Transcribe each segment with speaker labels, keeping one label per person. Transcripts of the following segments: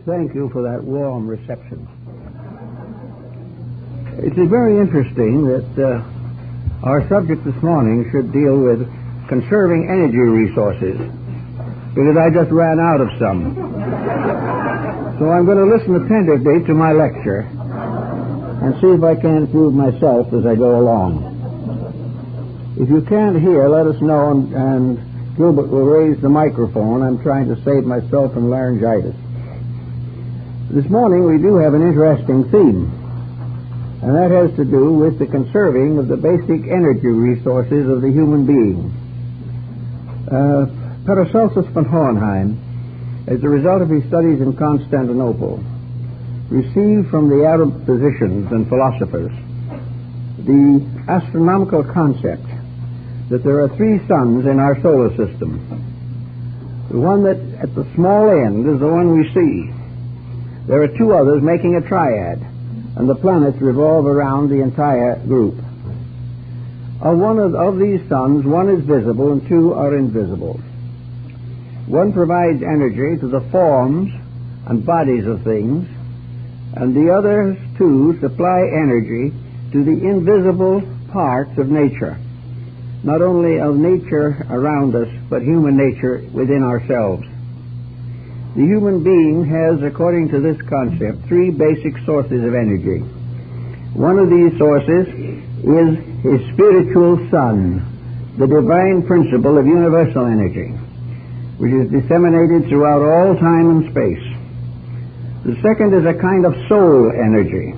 Speaker 1: Thank you for that warm reception. It is very interesting that our subject this morning should deal with conserving energy resources, because I just ran out of some. So I'm going to listen attentively to my lecture and see if I can improve myself as I go along. If you can't hear, let us know, and Gilbert will raise the microphone. I'm trying to save myself from laryngitis. This morning we do have an interesting theme, and that has to do with the conserving of the basic energy resources of the human being. Paracelsus von Hohenheim, as a result of his studies in Constantinople, received from the Arab physicians and philosophers the astronomical concept that there are three suns in our solar system. The one that at the small end is the one we see. There are two others making a triad, and the planets revolve around the entire group. Of these suns, one is visible and two are invisible. One provides energy to the forms and bodies of things, and the other two supply energy to the invisible parts of nature, not only of nature around us, but human nature within ourselves. The human being has, according to this concept, three basic sources of energy. One of these sources is his spiritual sun, the divine principle of universal energy, which is disseminated throughout all time and space. The second is a kind of soul energy,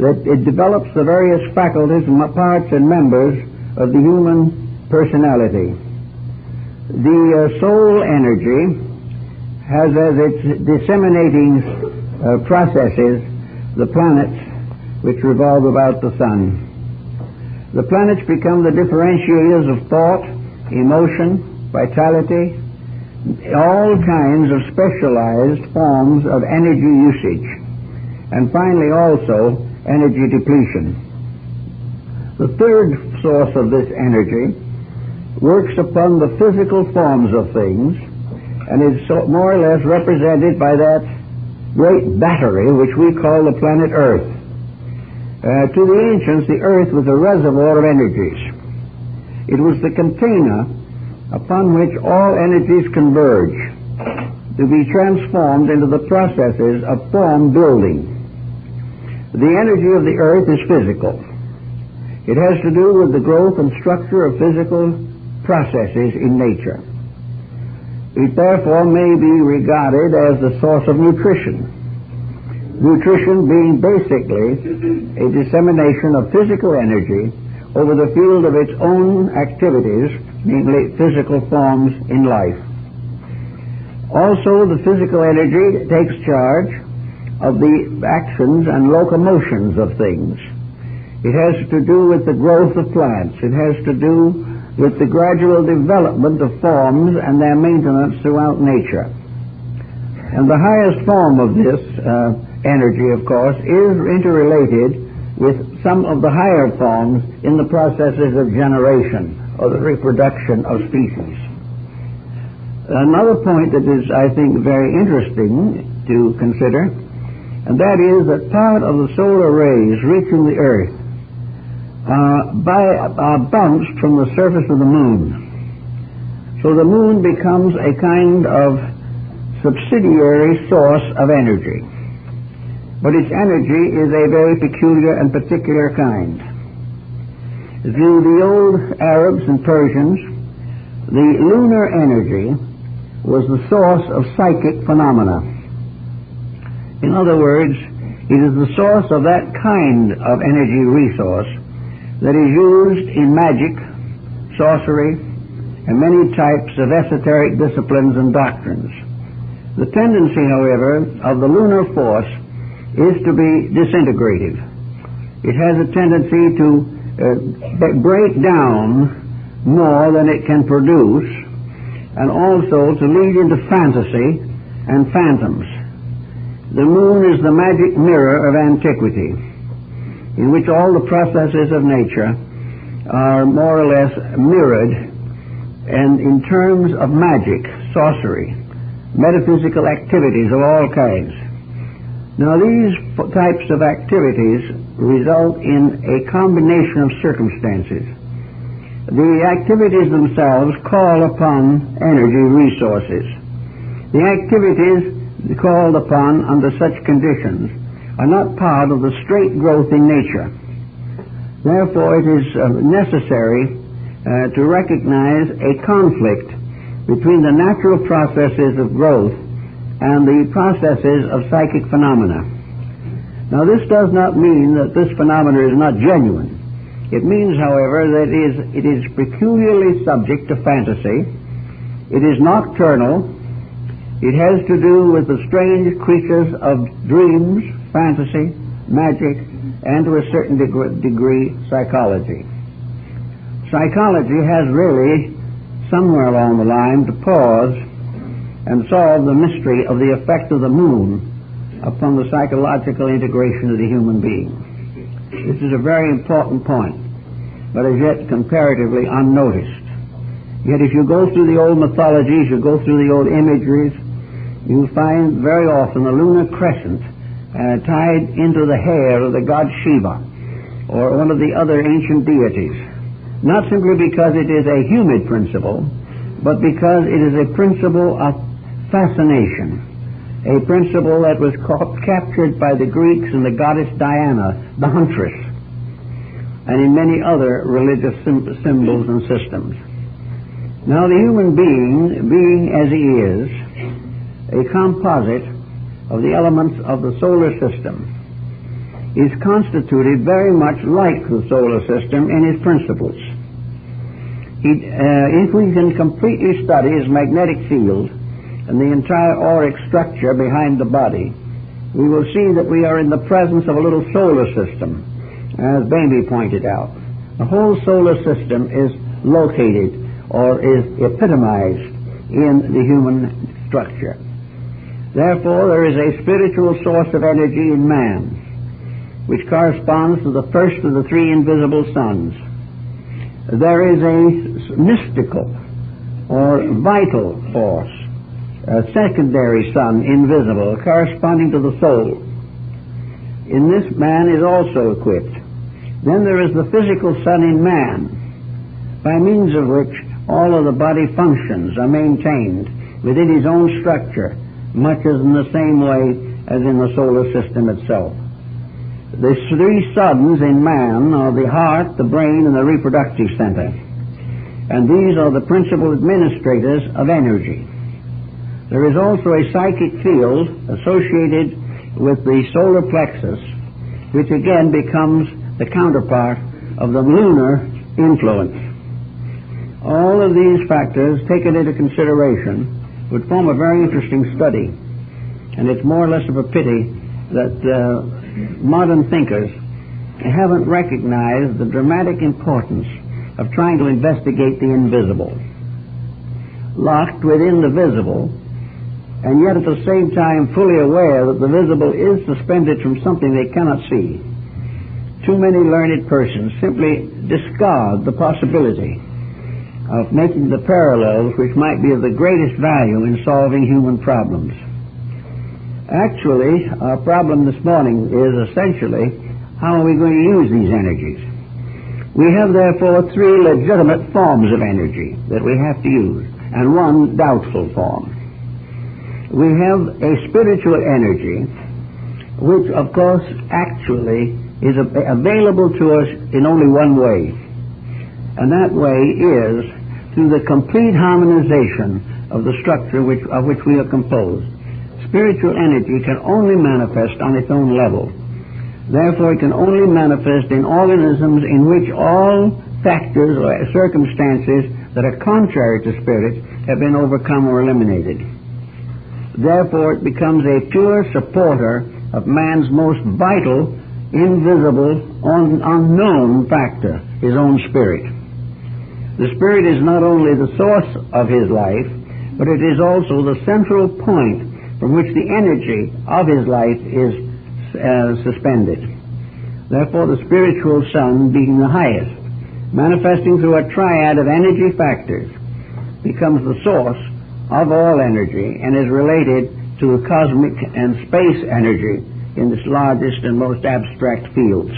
Speaker 1: that it develops the various faculties, parts, and members of the human personality. The soul energy has as its disseminating processes the planets which revolve about the sun. The planets become the differentiators of thought, emotion, vitality, all kinds of specialized forms of energy usage, and finally also energy depletion. The third source of this energy works upon the physical forms of things, and is more or less represented by that great battery which we call the planet Earth. To the ancients, the Earth was a reservoir of energies. It was the container upon which all energies converge to be transformed into the processes of form building. The energy of the Earth is physical. It has to do with the growth and structure of physical processes in nature. It therefore may be regarded as the source of nutrition. Nutrition being basically a dissemination of physical energy over the field of its own activities, namely physical forms in life. Also, the physical energy takes charge of the actions and locomotions of things. It has to do with the growth of plants. It has to do with the gradual development of forms and their maintenance throughout nature. And the highest form of this energy, of course, is interrelated with some of the higher forms in the processes of generation, or the reproduction of species. Another point that is, I think, very interesting to consider, and that is that part of the solar rays reaching the Earth are bounced from the surface of the moon. So the moon becomes a kind of subsidiary source of energy. But its energy is a very peculiar and particular kind. To the old Arabs and Persians, the lunar energy was the source of psychic phenomena. In other words, it is the source of that kind of energy resource that is used in magic, sorcery, and many types of esoteric disciplines and doctrines. The tendency, however, of the lunar force is to be disintegrative. It has a tendency to break down more than it can produce, and also to lead into fantasy and phantoms. The moon is the magic mirror of antiquity, in which all the processes of nature are more or less mirrored, and in terms of magic, sorcery, metaphysical activities of all kinds. Now, these types of activities result in a combination of circumstances. The activities themselves call upon energy resources. The activities called upon under such conditions are not part of the straight growth in nature. Therefore, it is necessary to recognize a conflict between the natural processes of growth and the processes of psychic phenomena. Now, this does not mean that this phenomena is not genuine. It means, however, that it is peculiarly subject to fantasy. It is nocturnal. It has to do with the strange creatures of dreams, fantasy, magic, and to a certain degree, psychology. Psychology has really, somewhere along the line, to pause and solve the mystery of the effect of the moon upon the psychological integration of the human being. This is a very important point, but as yet comparatively unnoticed. Yet if you go through the old mythologies, you go through the old imageries, you find very often the lunar crescent tied into the hair of the god Shiva or one of the other ancient deities, not simply because it is a humid principle, but because it is a principle of fascination, a principle that was captured by the Greeks and the goddess Diana, the huntress, and in many other religious symbols and systems. Now, the human being as he is, a composite of the elements of the solar system, is constituted very much like the solar system in its principles. If we can completely study his magnetic field and the entire auric structure behind the body, we will see that we are in the presence of a little solar system, as Bambi pointed out. The whole solar system is located or is epitomized in the human structure. Therefore, there is a spiritual source of energy in man, which corresponds to the first of the three invisible suns. There is a mystical or vital force, a secondary sun, invisible, corresponding to the soul. In this man is also equipped. Then there is the physical sun in man, by means of which all of the body functions are maintained within his own structure, much as in the same way as in the solar system itself. The three suns in man are the heart, the brain, and the reproductive center. And these are the principal administrators of energy. There is also a psychic field associated with the solar plexus, which again becomes the counterpart of the lunar influence. All of these factors, taken into consideration, would form a very interesting study. And it's more or less of a pity that modern thinkers haven't recognized the dramatic importance of trying to investigate the invisible. Locked within the visible, and yet at the same time fully aware that the visible is suspended from something they cannot see. Too many learned persons simply discard the possibility of making the parallels which might be of the greatest value in solving human problems. Actually, our problem this morning is essentially how are we going to use these energies. We have therefore three legitimate forms of energy that we have to use, and one doubtful form. We have a spiritual energy, which of course actually is available to us in only one way, and that way is through the complete harmonization of the structure of which we are composed. Spiritual energy can only manifest on its own level. Therefore, it can only manifest in organisms in which all factors or circumstances that are contrary to spirit have been overcome or eliminated. Therefore, it becomes a pure supporter of man's most vital, invisible, unknown factor, his own spirit. The spirit is not only the source of his life, but it is also the central point from which the energy of his life is suspended. Therefore, the spiritual sun, being the highest, manifesting through a triad of energy factors, becomes the source of all energy and is related to cosmic and space energy in its largest and most abstract fields.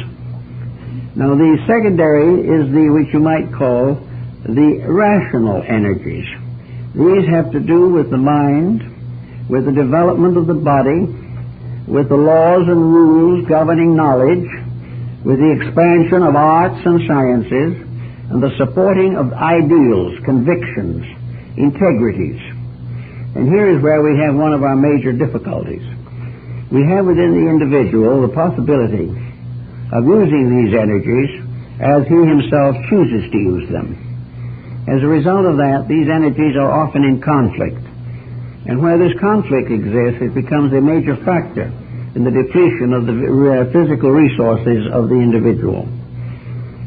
Speaker 1: Now, the secondary is which you might call the rational energies. These have to do with the mind, with the development of the body, with the laws and rules governing knowledge, with the expansion of arts and sciences, and the supporting of ideals, convictions, integrities. And here is where we have one of our major difficulties. We have within the individual the possibility of using these energies as he himself chooses to use them. As a result of that, these energies are often in conflict. And where this conflict exists, it becomes a major factor in the depletion of the physical resources of the individual.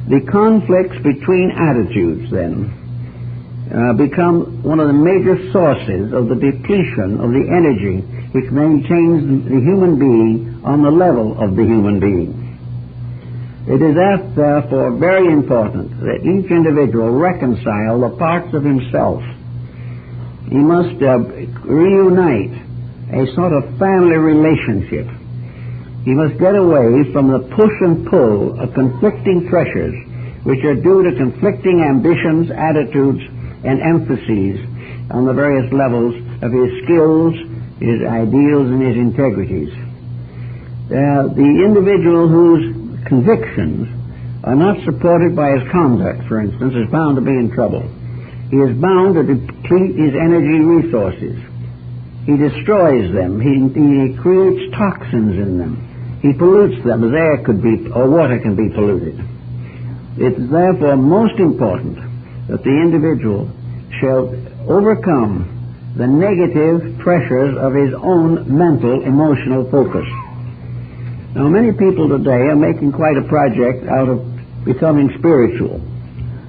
Speaker 1: The conflicts between attitudes, then, become one of the major sources of the depletion of the energy which maintains the human being on the level of the human being. It is therefore very important that each individual reconcile the parts of himself. He must reunite a sort of family relationship. He must get away from the push and pull of conflicting pressures which are due to conflicting ambitions, attitudes, and emphases on the various levels of his skills, his ideals, and his integrities. The individual whose convictions are not supported by his conduct, for instance, is bound to be in trouble. He is bound to deplete his energy resources. He destroys them. He creates toxins in them. He pollutes them as air could be, or water can be polluted. It is therefore most important that the individual shall overcome the negative pressures of his own mental, emotional focus. Now, many people today are making quite a project out of becoming spiritual.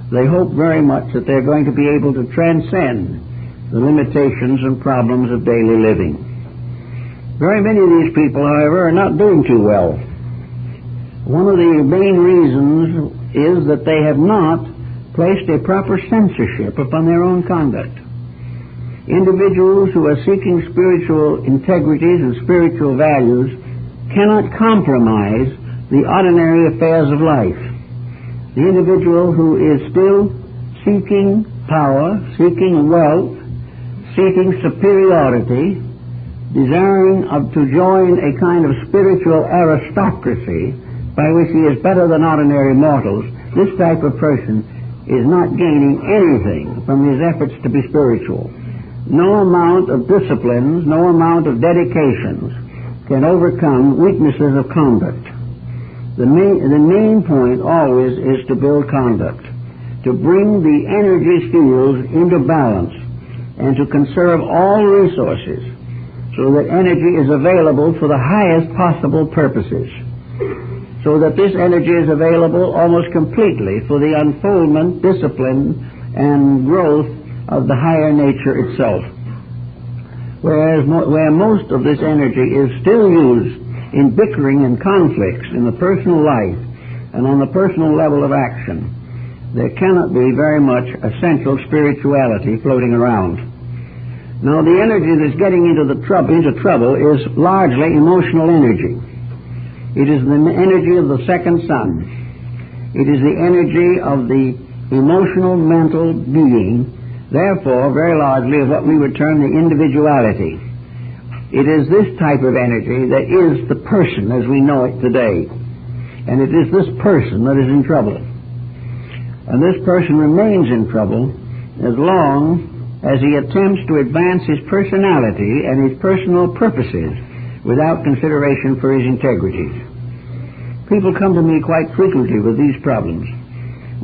Speaker 1: They hope very much that they're going to be able to transcend the limitations and problems of daily living. Very many of these people, however, are not doing too well. One of the main reasons is that they have not placed a proper censorship upon their own conduct. Individuals who are seeking spiritual integrities and spiritual values cannot compromise the ordinary affairs of life. The individual who is still seeking power, seeking wealth, seeking superiority, desiring to join a kind of spiritual aristocracy by which he is better than ordinary mortals, this type of person is not gaining anything from his efforts to be spiritual. No amount of disciplines, no amount of dedications can overcome weaknesses of conduct. The main point always is to build conduct, to bring the energy fields into balance, and to conserve all resources so that energy is available for the highest possible purposes, so that this energy is available almost completely for the unfoldment, discipline, and growth of the higher nature itself. Where most of this energy is still used in bickering and conflicts in the personal life and on the personal level of action, there cannot be very much essential spirituality floating around. Now, the energy that's getting into trouble is largely emotional energy. It is the energy of the second son. It is the energy of the emotional, mental being, therefore, very largely of what we would term the individuality. It is this type of energy that is the person as we know it today. And it is this person that is in trouble. And this person remains in trouble as long as he attempts to advance his personality and his personal purposes without consideration for his integrities. People come to me quite frequently with these problems.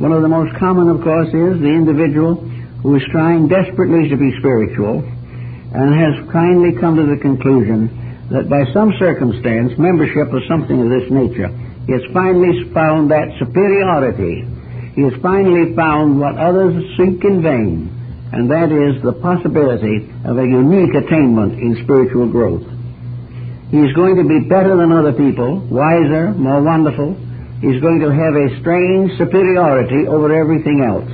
Speaker 1: One of the most common, of course, is the individual who is trying desperately to be spiritual and has kindly come to the conclusion that by some circumstance, membership of something of this nature, he has finally found that superiority. He has finally found what others seek in vain, and that is the possibility of a unique attainment in spiritual growth. He is going to be better than other people, wiser, more wonderful. He is going to have a strange superiority over everything else.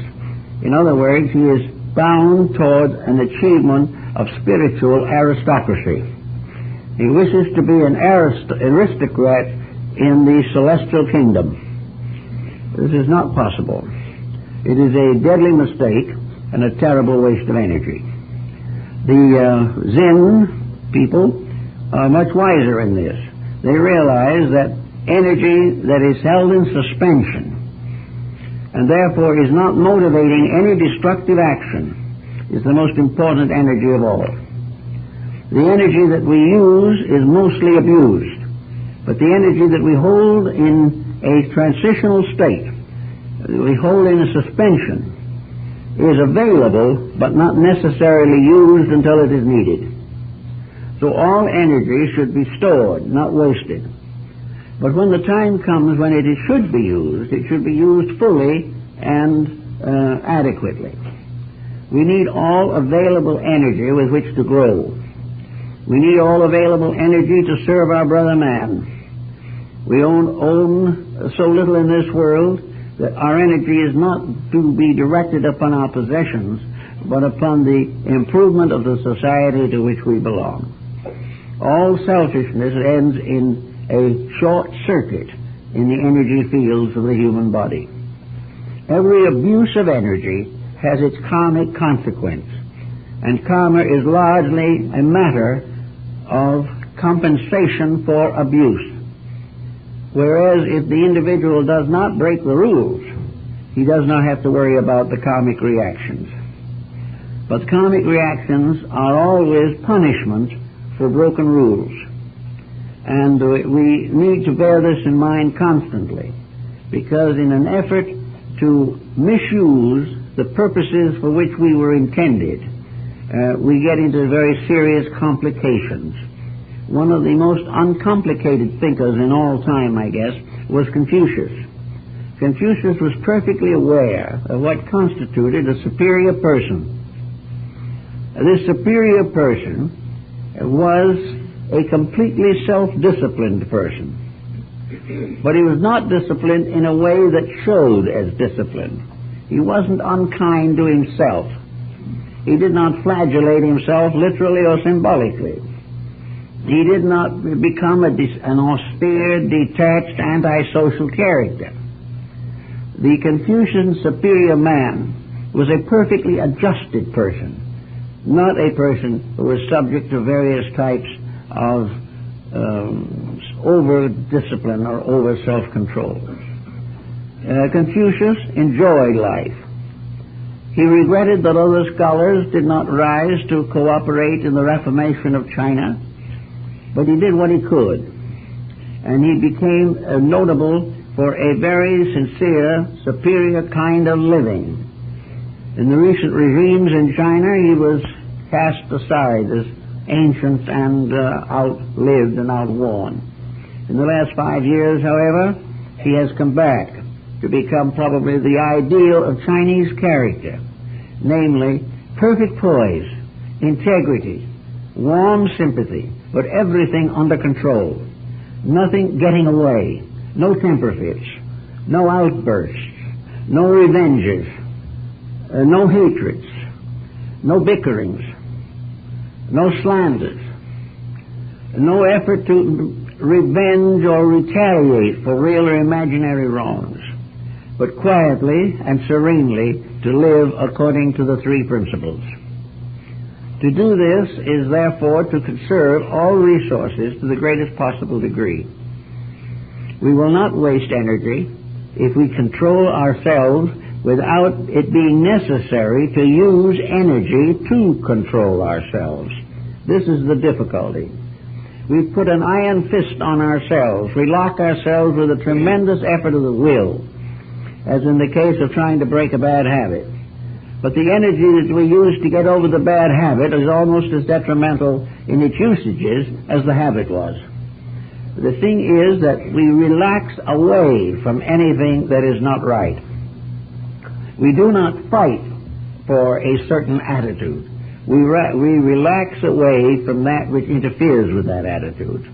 Speaker 1: In other words, he is bound toward an achievement of spiritual aristocracy. He wishes to be an aristocrat in the celestial kingdom. This is not possible. It is a deadly mistake and a terrible waste of energy. The Zen people are much wiser in this. They realize that energy that is held in suspension and therefore is not motivating any destructive action is the most important energy of all. The energy that we use is mostly abused, but the energy that we hold in a transitional state, we hold in a suspension, is available but not necessarily used until it is needed. So all energy should be stored, not wasted. But when the time comes when it should be used fully and adequately. We need all available energy with which to grow. We need all available energy to serve our brother man. We own so little in this world that our energy is not to be directed upon our possessions, but upon the improvement of the society to which we belong. All selfishness ends in a short circuit in the energy fields of the human body. Every abuse of energy has its karmic consequence, and karma is largely a matter of compensation for abuse. Whereas if the individual does not break the rules, he does not have to worry about the karmic reactions. But karmic reactions are always punishment for broken rules. And we need to bear this in mind constantly, because in an effort to misuse the purposes for which we were intended, we get into very serious complications. One of the most uncomplicated thinkers in all time, I guess, was Confucius. Confucius was perfectly aware of what constituted a superior person. This superior person was a completely self-disciplined person. But he was not disciplined in a way that showed as discipline. He wasn't unkind to himself. He did not flagellate himself literally or symbolically. He did not become an austere, detached, antisocial character. The Confucian superior man was a perfectly adjusted person, not a person who was subject to various types of over-discipline or over-self-control. Confucius enjoyed life. He regretted that other scholars did not rise to cooperate in the reformation of China, but he did what he could, and he became notable for a very sincere, superior kind of living. In the recent regimes in China, he was cast aside as ancient and outlived and outworn. In the last 5 years, however, he has come back to become probably the ideal of Chinese character, namely perfect poise, integrity, warm sympathy, but everything under control, nothing getting away, no temper fits, no outbursts, no revenges, no hatreds, no bickerings, no slanders, no effort to revenge or retaliate for real or imaginary wrongs, but quietly and serenely to live according to the three principles. To do this is therefore to conserve all resources to the greatest possible degree. We will not waste energy if we control ourselves without it being necessary to use energy to control ourselves. This is the difficulty. We put an iron fist on ourselves. We lock ourselves with a tremendous effort of the will, as in the case of trying to break a bad habit. But the energy that we use to get over the bad habit is almost as detrimental in its usages as the habit was. The thing is that we relax away from anything that is not right. We do not fight for a certain attitude. We relax away from that which interferes with that attitude.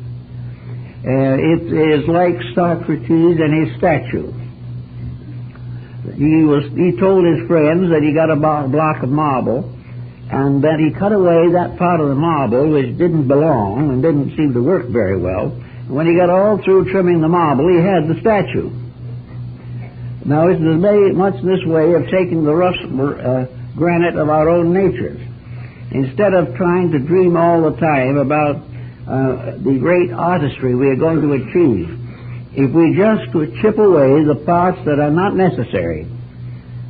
Speaker 1: It is like Socrates and his statue. He told his friends that he got a block of marble, and that he cut away that part of the marble which didn't belong and didn't seem to work very well. And when he got all through trimming the marble, he had the statue. Now, it is very much this way of taking the rough granite of our own natures. Instead of trying to dream all the time about the great artistry we are going to achieve, if we just could chip away the parts that are not necessary,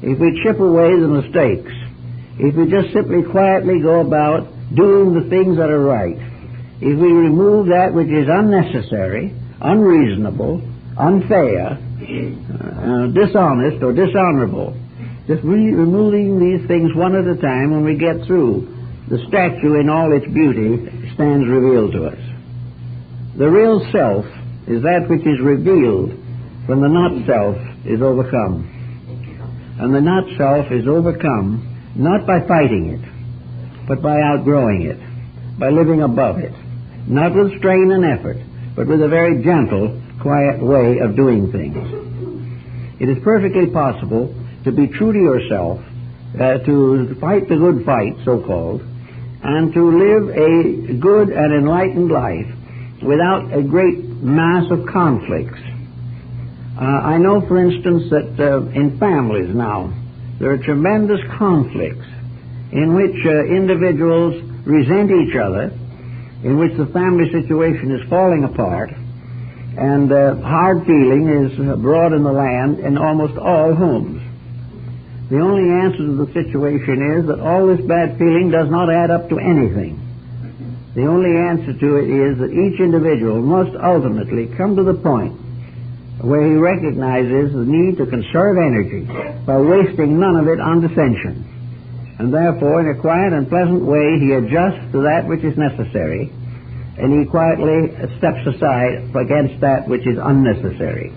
Speaker 1: if we chip away the mistakes, if we just simply quietly go about doing the things that are right, if we remove that which is unnecessary, unreasonable, unfair, dishonest or dishonorable, just removing these things one at a time, when we get through, the statue in all its beauty stands revealed to us. The real self is that which is revealed when the not-self is overcome. And the not-self is overcome not by fighting it, but by outgrowing it, by living above it, not with strain and effort, but with a very gentle, quiet way of doing things. It is perfectly possible to be true to yourself, to fight the good fight, so-called, and to live a good and enlightened life without a great mass of conflicts. I know, for instance, that in families now, there are tremendous conflicts in which individuals resent each other, in which the family situation is falling apart, and hard feeling is abroad in the land in almost all homes. The only answer to the situation is that all this bad feeling does not add up to anything. The only answer to it is that each individual must ultimately come to the point where he recognizes the need to conserve energy by wasting none of it on dissension. And therefore, in a quiet and pleasant way, he adjusts to that which is necessary, and he quietly steps aside against that which is unnecessary.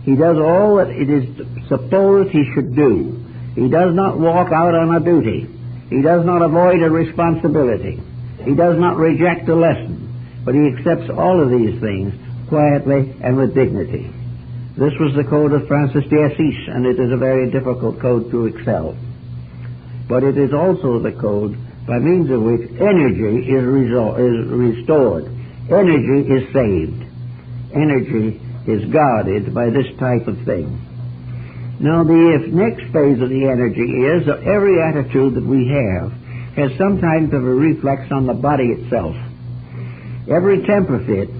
Speaker 1: He does all that it is supposed he should do. He does not walk out on a duty. He does not avoid a responsibility. He does not reject a lesson, but he accepts all of these things quietly and with dignity. This was the code of Francis de Assis, and it is a very difficult code to excel. But it is also the code by means of which energy is restored. Energy is saved. Energy is guarded by this type of thing. Now, the next phase of the energy is that every attitude that we have has some type of a reflex on the body itself. Every temper fit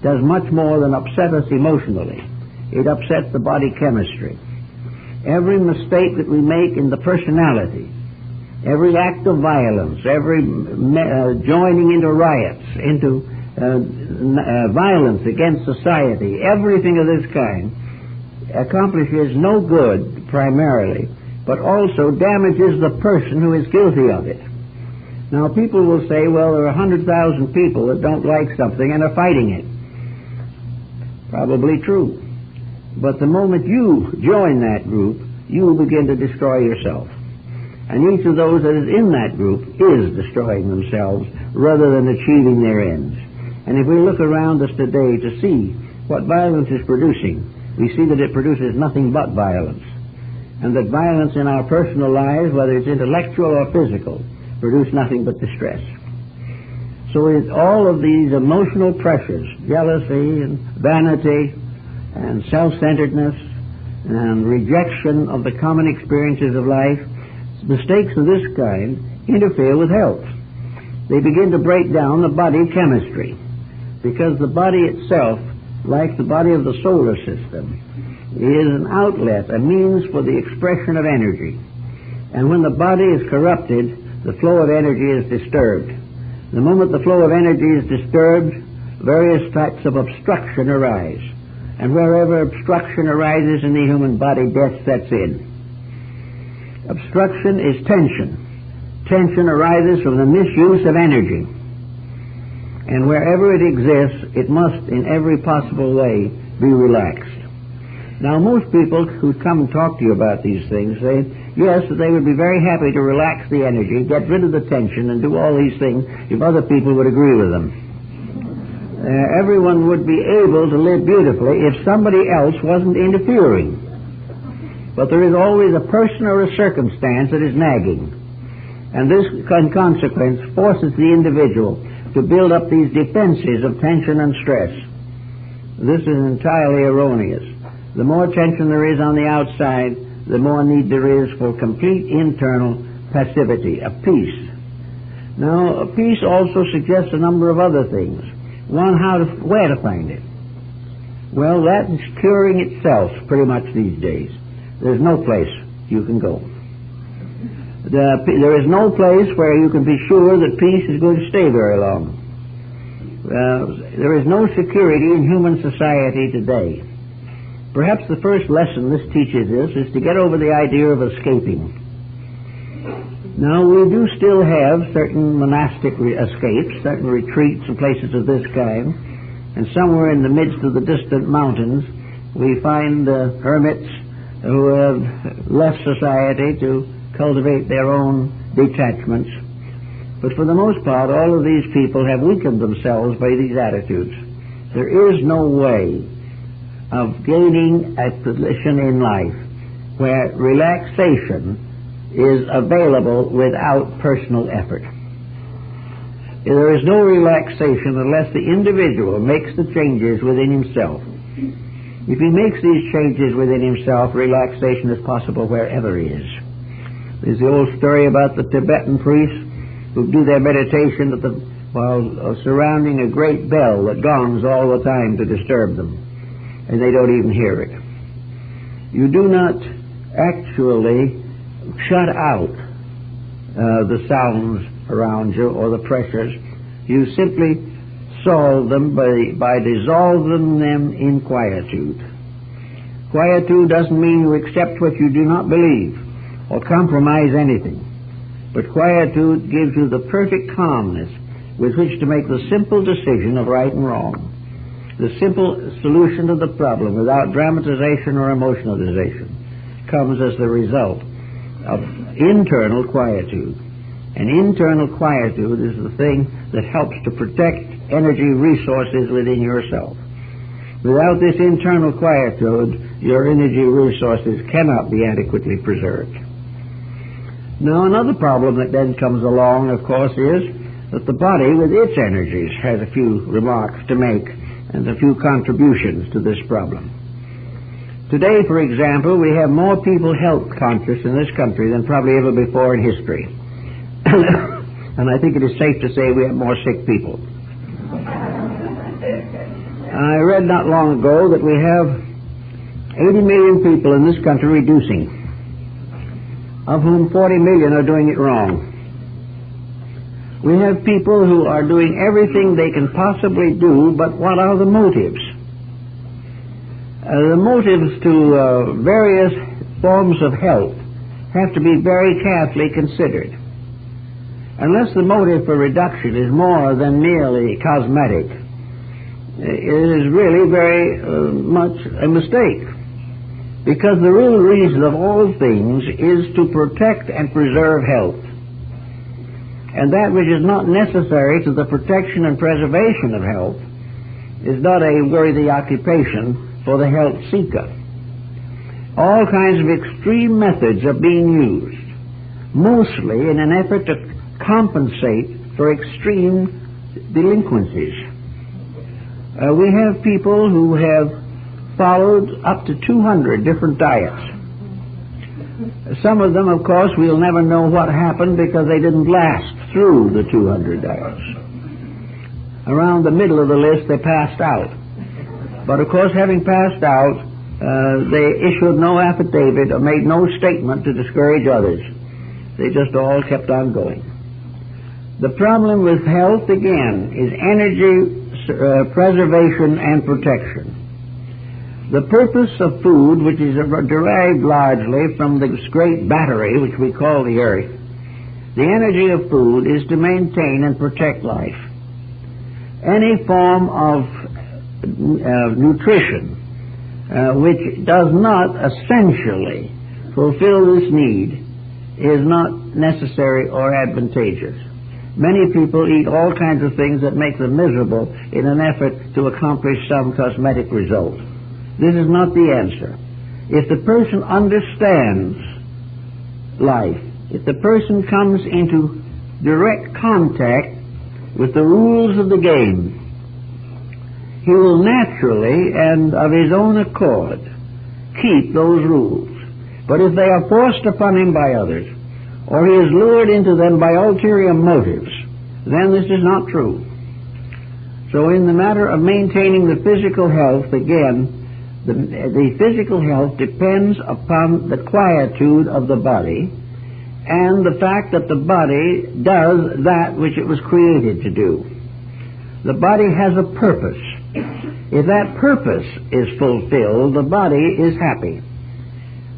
Speaker 1: does much more than upset us emotionally. It upsets the body chemistry. Every mistake that we make in the personality, every act of violence, every joining into riots, into violence against society, everything of this kind accomplishes no good primarily, but also damages the person who is guilty of it. Now, people will say, well, there are 100,000 people that don't like something and are fighting it. Probably true. But the moment you join that group, you begin to destroy yourself. And each of those that is in that group is destroying themselves rather than achieving their ends. And if we look around us today to see what violence is producing, we see that it produces nothing but violence. And that violence in our personal lives, whether it's intellectual or physical, produce nothing but distress. So it's all of these emotional pressures, jealousy and vanity and self-centeredness and rejection of the common experiences of life, mistakes of this kind interfere with health. They begin to break down the body chemistry, because the body itself, like the body of the solar system, is an outlet, a means for the expression of energy. And when the body is corrupted, the flow of energy is disturbed. The moment the flow of energy is disturbed, various types of obstruction arise. And wherever obstruction arises in the human body, death sets in. Obstruction is tension. Tension arises from the misuse of energy. And wherever it exists, it must, in every possible way, be relaxed. Now, most people who come and talk to you about these things say, yes, they would be very happy to relax the energy, get rid of the tension, and do all these things if other people would agree with them. Everyone would be able to live beautifully if somebody else wasn't interfering. but there is always a person or a circumstance that is nagging. And this, in consequence, forces the individual to build up these defenses of tension and stress. This is entirely erroneous. The more tension there is on the outside, the more need there is for complete internal passivity, of peace. Now, peace also suggests a number of other things. One, where to find it? Well, that is curing itself pretty much these days. There's no place you can go. There is no place where you can be sure that peace is going to stay very long. There is no security in human society today. Perhaps the first lesson this teaches us is to get over the idea of escaping. Now, we do still have certain monastic escapes, certain retreats and places of this kind, and somewhere in the midst of the distant mountains we find hermits who have left society to cultivate their own detachments. But for the most part, all of these people have weakened themselves by these attitudes. There is no way of gaining a position in life where relaxation is available without personal effort. There is no relaxation unless the individual makes the changes within himself. If he makes these changes within himself, relaxation is possible wherever he is. There's the old story about the Tibetan priests who do their meditation while surrounding a great bell that gongs all the time to disturb them, and they don't even hear it. You do not actually shut out the sounds around you or the pressures. You simply solve them by dissolving them in quietude. Quietude doesn't mean you accept what you do not believe or compromise anything, but quietude gives you the perfect calmness with which to make the simple decision of right and wrong, the simple solution of the problem without dramatization or emotionalization comes as the result of internal quietude. And internal quietude is the thing that helps to protect energy resources within yourself. Without this internal quietude, your energy resources cannot be adequately preserved. Now, another problem that then comes along, of course, is that the body with its energies has a few remarks to make and a few contributions to this problem. Today, for example, we have more people health conscious in this country than probably ever before in history. And I think it is safe to say we have more sick people. I read not long ago that we have 80 million people in this country reducing, of whom 40 million are doing it wrong. We have people who are doing everything they can possibly do, but what are the motives? The motives to various forms of health have to be very carefully considered. Unless the motive for reduction is more than merely cosmetic, it is really very much a mistake. Because the real reason of all things is to protect and preserve health. And that which is not necessary to the protection and preservation of health is not a worthy occupation for the health seeker. All kinds of extreme methods are being used, mostly in an effort to compensate for extreme delinquencies. We have people who have followed up to 200 different diets. Some of them, of course, we'll never know what happened because they didn't last through the 200 diets. Around the middle of the list, they passed out. But, of course, having passed out, they issued no affidavit or made no statement to discourage others. They just all kept on going. The problem with health, again, is energy preservation and protection. The purpose of food, which is derived largely from this great battery which we call the earth, the energy of food is to maintain and protect life. Any form of nutrition which does not essentially fulfill this need is not necessary or advantageous. Many people eat all kinds of things that make them miserable in an effort to accomplish some cosmetic result. This is not the answer. if the person understands life, if the person comes into direct contact with the rules of the game, he will naturally and of his own accord keep those rules. But if they are forced upon him by others, or he is lured into them by ulterior motives, then this is not true. So in the matter of maintaining the physical health, again, the physical health depends upon the quietude of the body and the fact that the body does that which it was created to do. The body has a purpose. If that purpose is fulfilled, the body is happy.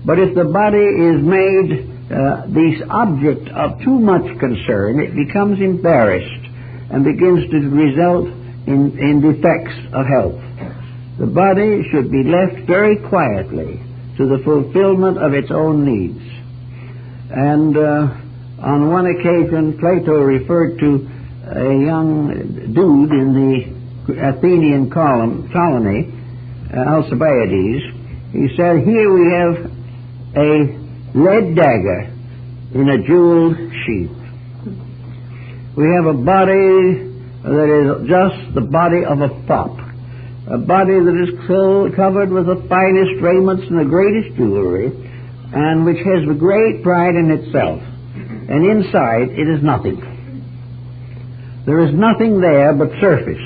Speaker 1: But if the body is made the object of too much concern, it becomes embarrassed and begins to result in defects of health. The body should be left very quietly to the fulfillment of its own needs. And on one occasion, Plato referred to a young dude in the Athenian colony, Alcibiades. He said, "Here we have a red dagger in a jeweled sheath. We have a body that is just the body of a fop, a body that is covered with the finest raiments and the greatest jewelry, and which has a great pride in itself. And inside it is nothing. There is nothing there but surface."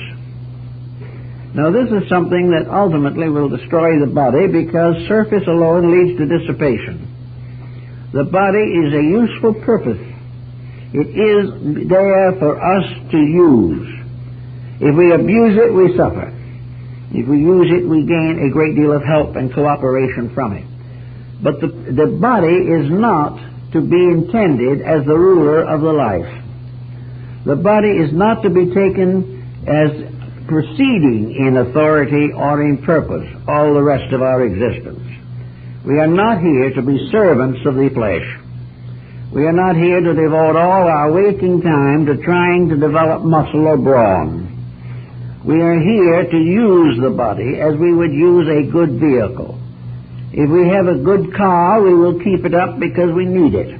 Speaker 1: Now this is something that ultimately will destroy the body, because surface alone leads to dissipation. The body is a useful purpose. It is there for us to use. If we abuse it, we suffer. If we use it, we gain a great deal of help and cooperation from it. But the body is not to be intended as the ruler of the life. The body is not to be taken as proceeding in authority or in purpose all the rest of our existence. We are not here to be servants of the flesh. We are not here to devote all our waking time to trying to develop muscle or brawn. We are here to use the body as we would use a good vehicle. If we have a good car, we will keep it up because we need it.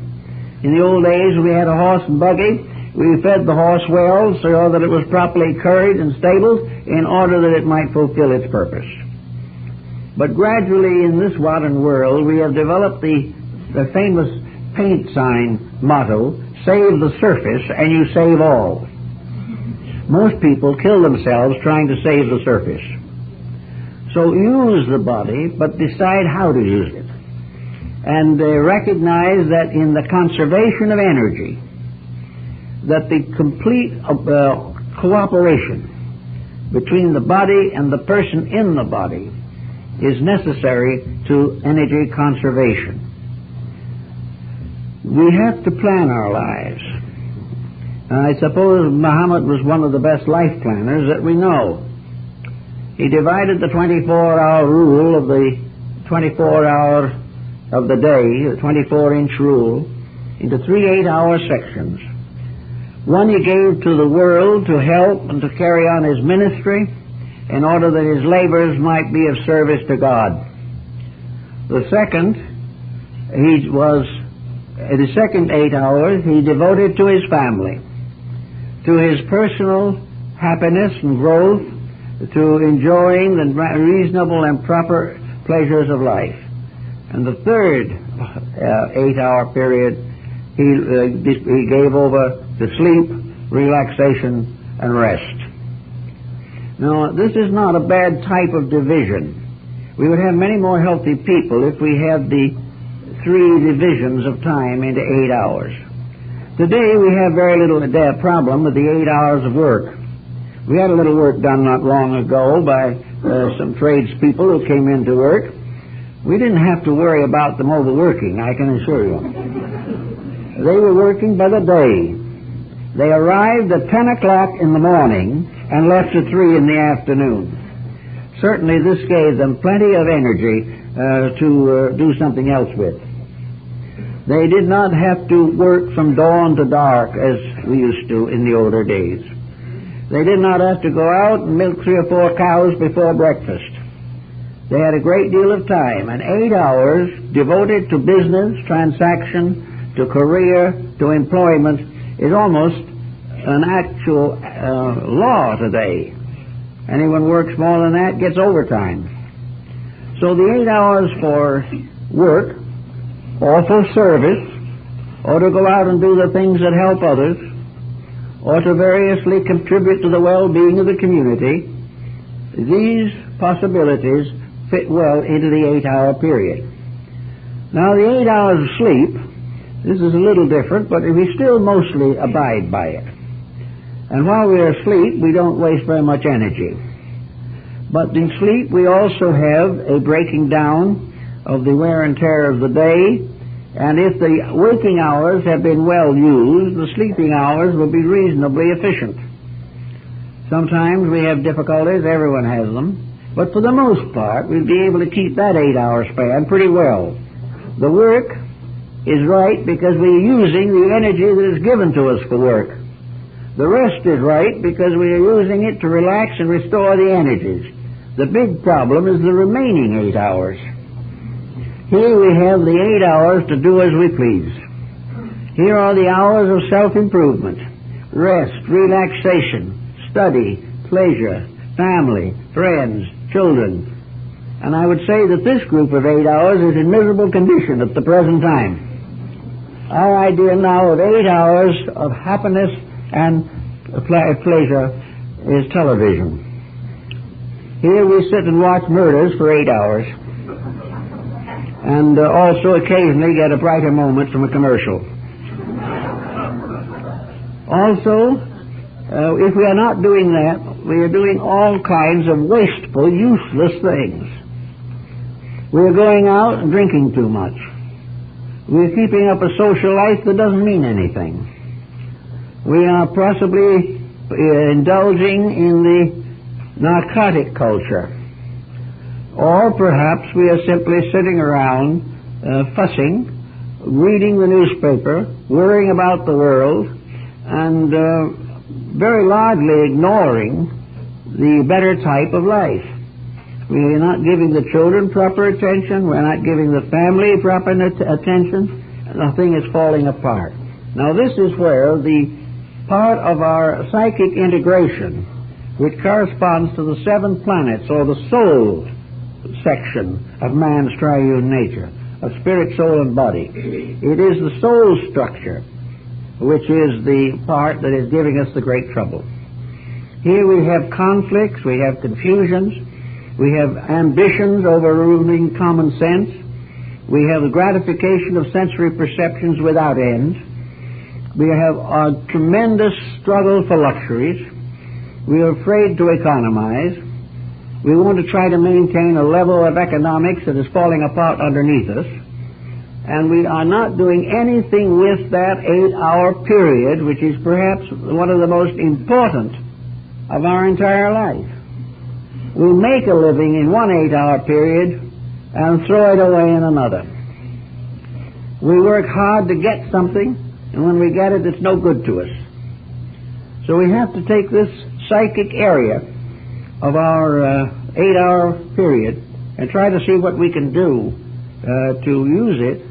Speaker 1: In the old days, we had a horse and buggy. We fed the horse well so that it was properly curried and stabled in order that it might fulfill its purpose. But gradually in this modern world, we have developed the famous paint sign motto, "Save the surface and you save all." Most people kill themselves trying to save the surface. So use the body, but decide how to use it. And recognize that in the conservation of energy, that the complete cooperation between the body and the person in the body is necessary to energy conservation. We have to plan our lives. I suppose Muhammad was one of the best life planners that we know. He divided the 24-hour rule of the 24-hour of the day, the 24-inch rule, into 3 8-hour sections. One he gave to the world to help and to carry on his ministry in order that his labors might be of service to God. The second 8 hours he devoted to his family, to his personal happiness and growth, to enjoying the reasonable and proper pleasures of life. And the third 8-hour period he gave over to sleep, relaxation, and rest. Now, this is not a bad type of division. We would have many more healthy people if we had the 3 divisions of time into 8 hours. Today we have very little problem with the 8 hours of work. We had a little work done not long ago by some tradespeople who came into work. We didn't have to worry about them overworking, I can assure you. They were working by the day. They arrived at 10 o'clock in the morning and left at 3 in the afternoon. Certainly this gave them plenty of energy to do something else with. They did not have to work from dawn to dark as we used to in the older days. They did not have to go out and milk 3 or 4 cows before breakfast. They had a great deal of time, and 8 hours devoted to business, transaction, to career, to employment is almost an actual law today. Anyone works more than that gets overtime. So the 8 hours for work, or for service, or to go out and do the things that help others, or to variously contribute to the well-being of the community, these possibilities fit well into the 8-hour period. Now the 8 hours of sleep, this is a little different, but we still mostly abide by it. And while we are asleep, we don't waste very much energy. But in sleep, we also have a breaking down of the wear and tear of the day, and if the waking hours have been well used, the sleeping hours will be reasonably efficient. Sometimes we have difficulties, everyone has them, but for the most part, we'll be able to keep that 8-hour span pretty well. The work is right because we're using the energy that is given to us for work. The rest is right because we are using it to relax and restore the energies. The big problem is the remaining 8 hours. Here we have the 8 hours to do as we please. Here are the hours of self-improvement, rest, relaxation, study, pleasure, family, friends, children. And I would say that this group of 8 hours is in miserable condition at the present time. Our idea now of 8 hours of happiness and pleasure is television. Here we sit and watch murders for 8 hours, and also occasionally get a brighter moment from a commercial. Also, if we are not doing that, we are doing all kinds of wasteful, useless things. We are going out and drinking too much. We are keeping up a social life that doesn't mean anything. We are possibly indulging in the narcotic culture. Or perhaps we are simply sitting around fussing, reading the newspaper, worrying about the world, and very largely ignoring the better type of life. We are not giving the children proper attention. We're not giving the family proper attention. The thing is falling apart. Now this is where the part of our psychic integration, which corresponds to the 7 planets, or the soul section of man's triune nature, of spirit, soul, and body. It is the soul structure which is the part that is giving us the great trouble. Here we have conflicts, we have confusions, we have ambitions overruling common sense, we have the gratification of sensory perceptions without end, we have a tremendous struggle for luxuries, we are afraid to economize, we want to try to maintain a level of economics that is falling apart underneath us, and we are not doing anything with that 8-hour period, which is perhaps one of the most important of our entire life. We make a living in one 8-hour period and throw it away in another. We work hard to get something, and when we get it, it's no good to us. So we have to take this psychic area of our 8-hour period and try to see what we can do to use it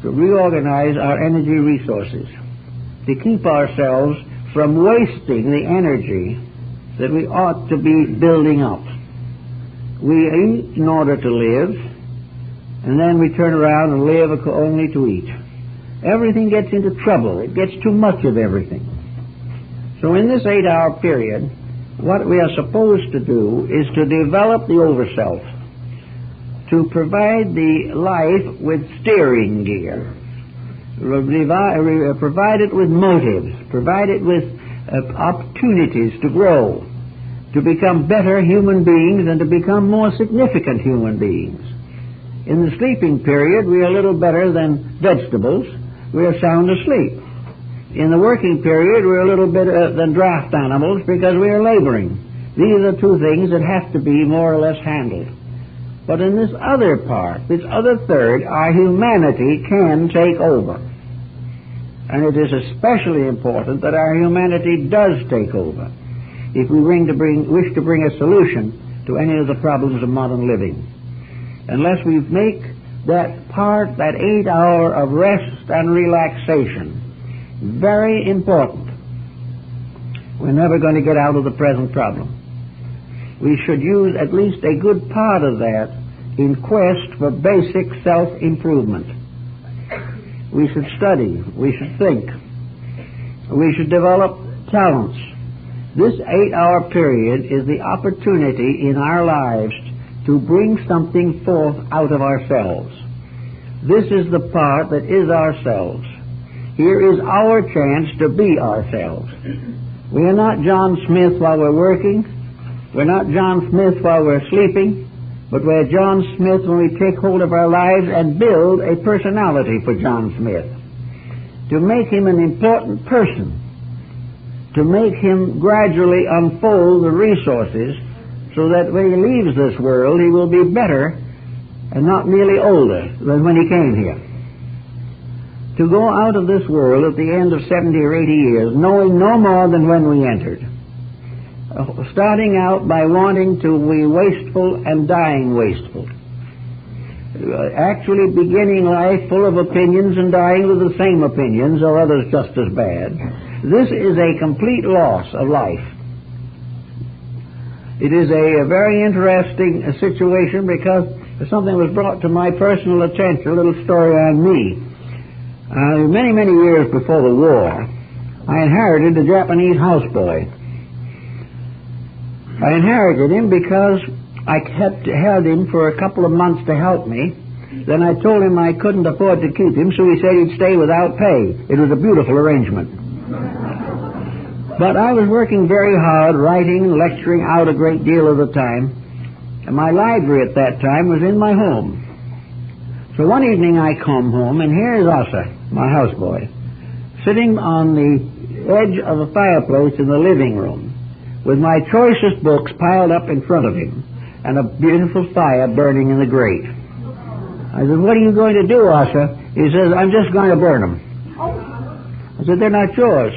Speaker 1: to reorganize our energy resources, to keep ourselves from wasting the energy that we ought to be building up. We eat in order to live, and then we turn around and live only to eat. Everything gets into trouble. It gets too much of everything. So in this 8-hour period, what we are supposed to do is to develop the overself, to provide the life with steering gear, provide it with motives, provide it with opportunities to grow, to become better human beings and to become more significant human beings. In the sleeping period, we are a little better than vegetables. We are sound asleep. In the working period, we're a little better than draft animals because we are laboring. These are the two things that have to be more or less handled. But in this other part, this other third, our humanity can take over. And it is especially important that our humanity does take over if we wish to bring a solution to any of the problems of modern living. unless we make that part, that 8 hour of rest and relaxation, very important. We're never going to get out of the present problem. We should use at least a good part of that in quest for basic self-improvement. We should study, we should think, we should develop talents. This 8 hour period is the opportunity in our lives to bring something forth out of ourselves. This is the part that is ourselves. Here is our chance to be ourselves. We are not John Smith while we're working. We're not John Smith while we're sleeping. But we're John Smith when we take hold of our lives and build a personality for John Smith. To make him an important person. To make him gradually unfold the resources so that when he leaves this world he will be better and not merely older than when he came here. To go out of this world at the end of 70 or 80 years knowing no more than when we entered. Starting out by wanting to be wasteful and dying wasteful. Actually beginning life full of opinions and dying with the same opinions or others just as bad. This is a complete loss of life. It is a very interesting situation because something was brought to my personal attention, a little story on me. Many, many years before the war, I inherited a Japanese houseboy. I inherited him because I held him for a couple of months to help me. Then I told him I couldn't afford to keep him, so he said he'd stay without pay. It was a beautiful arrangement. But I was working very hard, writing and lecturing out a great deal of the time, and my library at that time was in my home. So one evening I come home, and here is Asa, my houseboy, sitting on the edge of a fireplace in the living room, with my choicest books piled up in front of him, and a beautiful fire burning in the grate. I said, "What are you going to do, Asa?" He says, "I'm just going to burn them." I said, "They're not yours."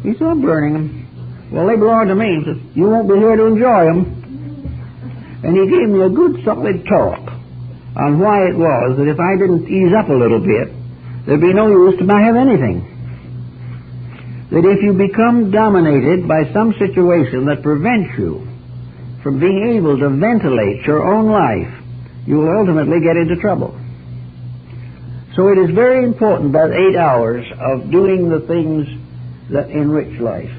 Speaker 1: He said, "I'm burning them." "Well, they belong to me." He says, "You won't be here to enjoy them." And he gave me a good solid talk on why it was that if I didn't ease up a little bit, there'd be no use to have anything. That if you become dominated by some situation that prevents you from being able to ventilate your own life, you will ultimately get into trouble. So it is very important, that 8 hours of doing the things that enrich life.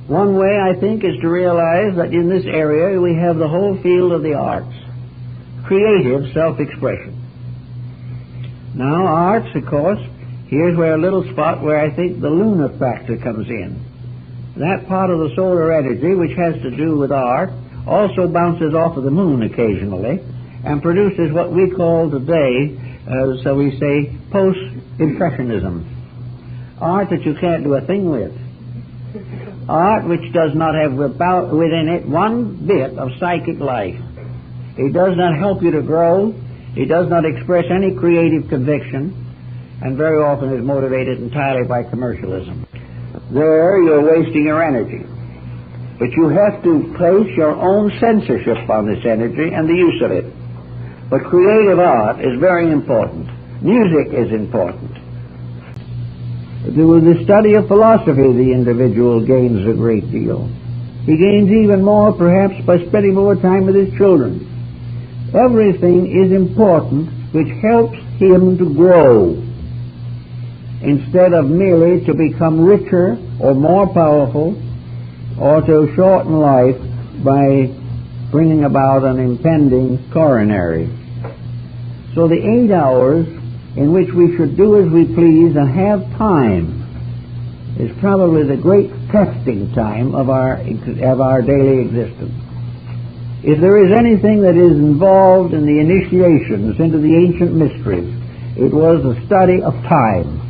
Speaker 1: One way, I think, is to realize that in this area we have the whole field of the arts, creative self-expression. Now, arts, of course, here's where a little spot where I think the lunar factor comes in. That part of the solar energy which has to do with art also bounces off of the moon occasionally and produces what we call today, so we say, post-impressionism. Art that you can't do a thing with. Art which does not have within it one bit of psychic life. It does not help you to grow. It does not express any creative conviction, and very often is motivated entirely by commercialism. There you're wasting your energy. But you have to place your own censorship on this energy and the use of it. But creative art is very important. Music is important. With the study of philosophy, the individual gains a great deal. He gains even more, perhaps, by spending more time with his children. Everything is important which helps him to grow, instead of merely to become richer or more powerful or to shorten life by bringing about an impending coronary. So the 8 hours in which we should do as we please and have time is probably the great testing time of our daily existence. If there is anything that is involved in the initiations into the ancient mysteries, it was the study of time.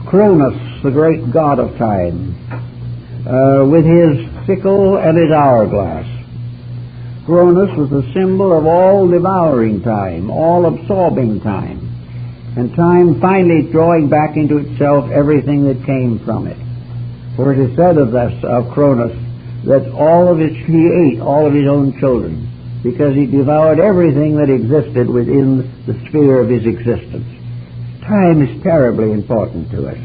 Speaker 1: Cronus, the great god of time, with his sickle and his hourglass. Cronus was the symbol of all devouring time, all absorbing time, and time finally drawing back into itself everything that came from it. For it is said of Cronus that he ate all of his own children. because he devoured everything that existed within the sphere of his existence. Time is terribly important to us.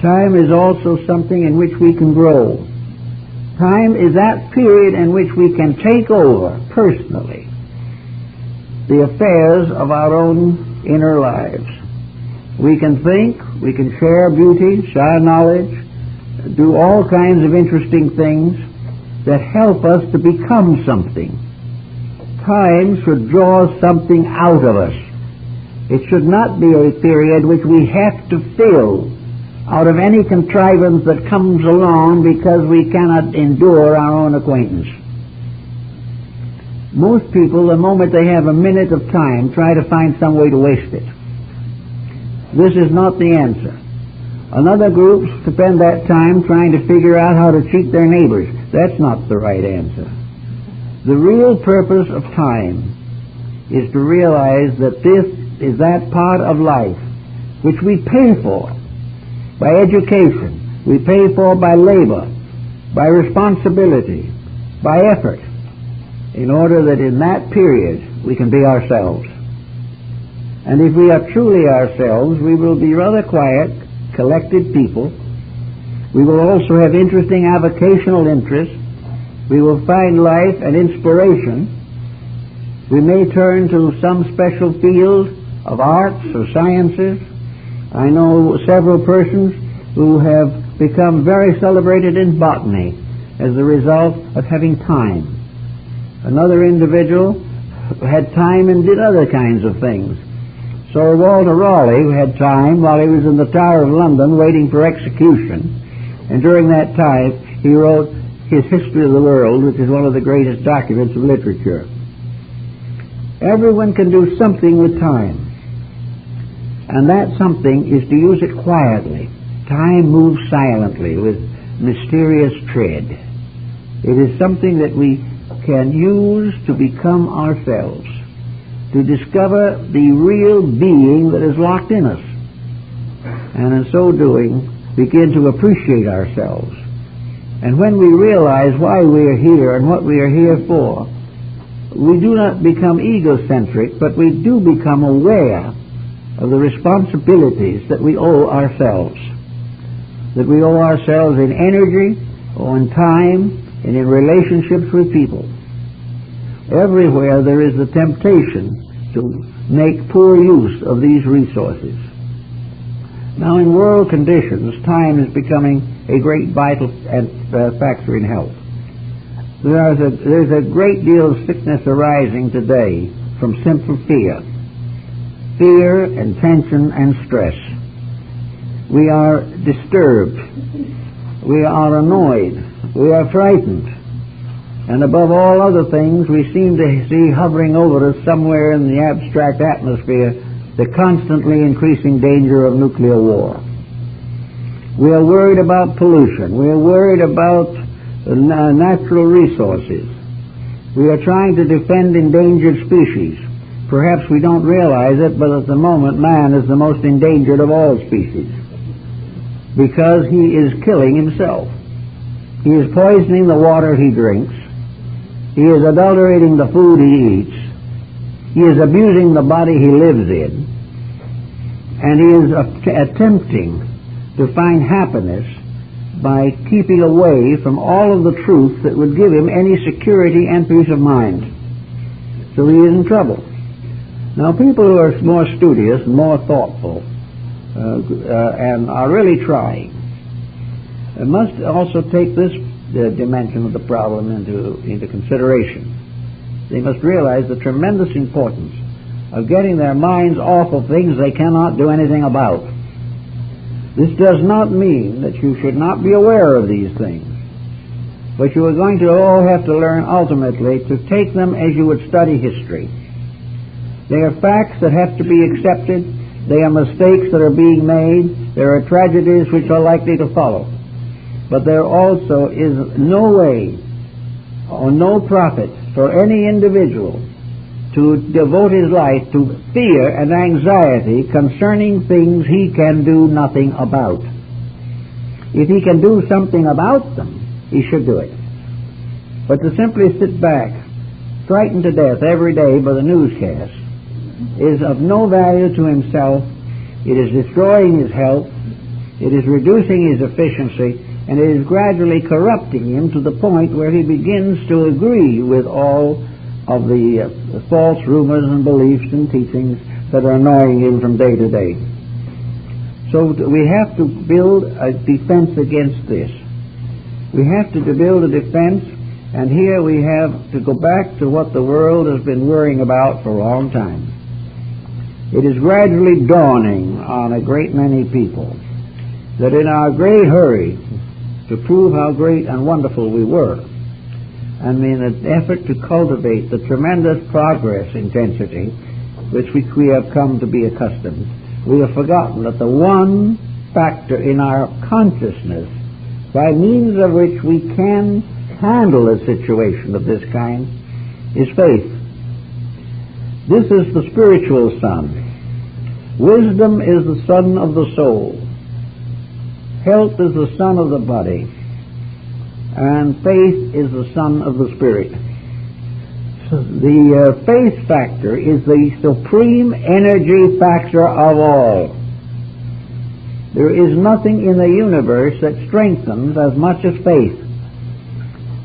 Speaker 1: Time is also something in which we can grow. Time is that period in which we can take over personally the affairs of our own inner lives. We can think, we can share beauty, share knowledge, do all kinds of interesting things that help us to become something. Time should draw something out of us. It should not be a period which we have to fill out of any contrivance that comes along because we cannot endure our own acquaintance. Most people, the moment they have a minute of time, try to find some way to waste it. This is not the answer. Another group spend that time trying to figure out how to cheat their neighbors. That's not the right answer. The real purpose of time is to realize that this is that part of life which we pay for by education, we pay for by labor, by responsibility, by effort, in order that in that period we can be ourselves. And if we are truly ourselves, we will be rather quiet, collected people. We will also have interesting avocational interests. We will find life and inspiration. We may turn to some special field of arts or sciences. I know several persons who have become very celebrated in botany as a result of having time. Another individual had time and did other kinds of things. Sir Walter Raleigh had time while he was in the Tower of London waiting for execution, and during that time he wrote his History of the World, which is one of the greatest documents of literature. Everyone can do something with time, and that something is to use it quietly. Time moves silently with mysterious tread. It is something that we can use to become ourselves, to discover the real being that is locked in us, and in so doing begin to appreciate ourselves. And when we realize why we are here and what we are here for, we do not become egocentric, but we do become aware of the responsibilities that we owe ourselves. That we owe ourselves in energy, or in time, and in relationships with people. Everywhere there is the temptation to make poor use of these resources. Now, in world conditions, time is becoming a great vital factor in health. There's a great deal of sickness arising today from simple fear. Fear and tension and stress. We are disturbed. We are annoyed. We are frightened. And above all other things, we seem to see hovering over us somewhere in the abstract atmosphere the constantly increasing danger of nuclear war. We are worried about pollution. We are worried about natural resources. We are trying to defend endangered species. Perhaps we don't realize it, but at the moment man is the most endangered of all species, because he is killing himself. He is poisoning the water he drinks. He is adulterating the food he eats. He is abusing the body he lives in. And he is attempting to find happiness by keeping away from all of the truth that would give him any security and peace of mind. So he is in trouble. Now, people who are more studious and more thoughtful and are really trying must also take this dimension of the problem into consideration. They must realize the tremendous importance of getting their minds off of things they cannot do anything about. This does not mean that you should not be aware of these things, but you are going to all have to learn ultimately to take them as you would study history. They are facts that have to be accepted. They are mistakes that are being made. There are tragedies which are likely to follow. But there also is no way or no profit for any individual to devote his life to fear and anxiety concerning things he can do nothing about. If he can do something about them, he should do it. But to simply sit back frightened to death every day by the newscast, is of no value to himself. It is destroying his health, it is reducing his efficiency, and it is gradually corrupting him to the point where he begins to agree with all of the false rumors and beliefs and teachings that are annoying him from day to day. So we have to build a defense against this. We have to build a defense, and here we have to go back to what the world has been worrying about for a long time. It is gradually dawning on a great many people that in our great hurry to prove how great and wonderful we were, and in an effort to cultivate the tremendous progress intensity which we have come to be accustomed, we have forgotten that the one factor in our consciousness by means of which we can handle a situation of this kind is faith. This is the spiritual sun. Wisdom is the sun of the soul. Health is the sun of the body. And faith is the sun of the spirit. So the faith factor is the supreme energy factor of all. There is nothing in the universe that strengthens as much as faith,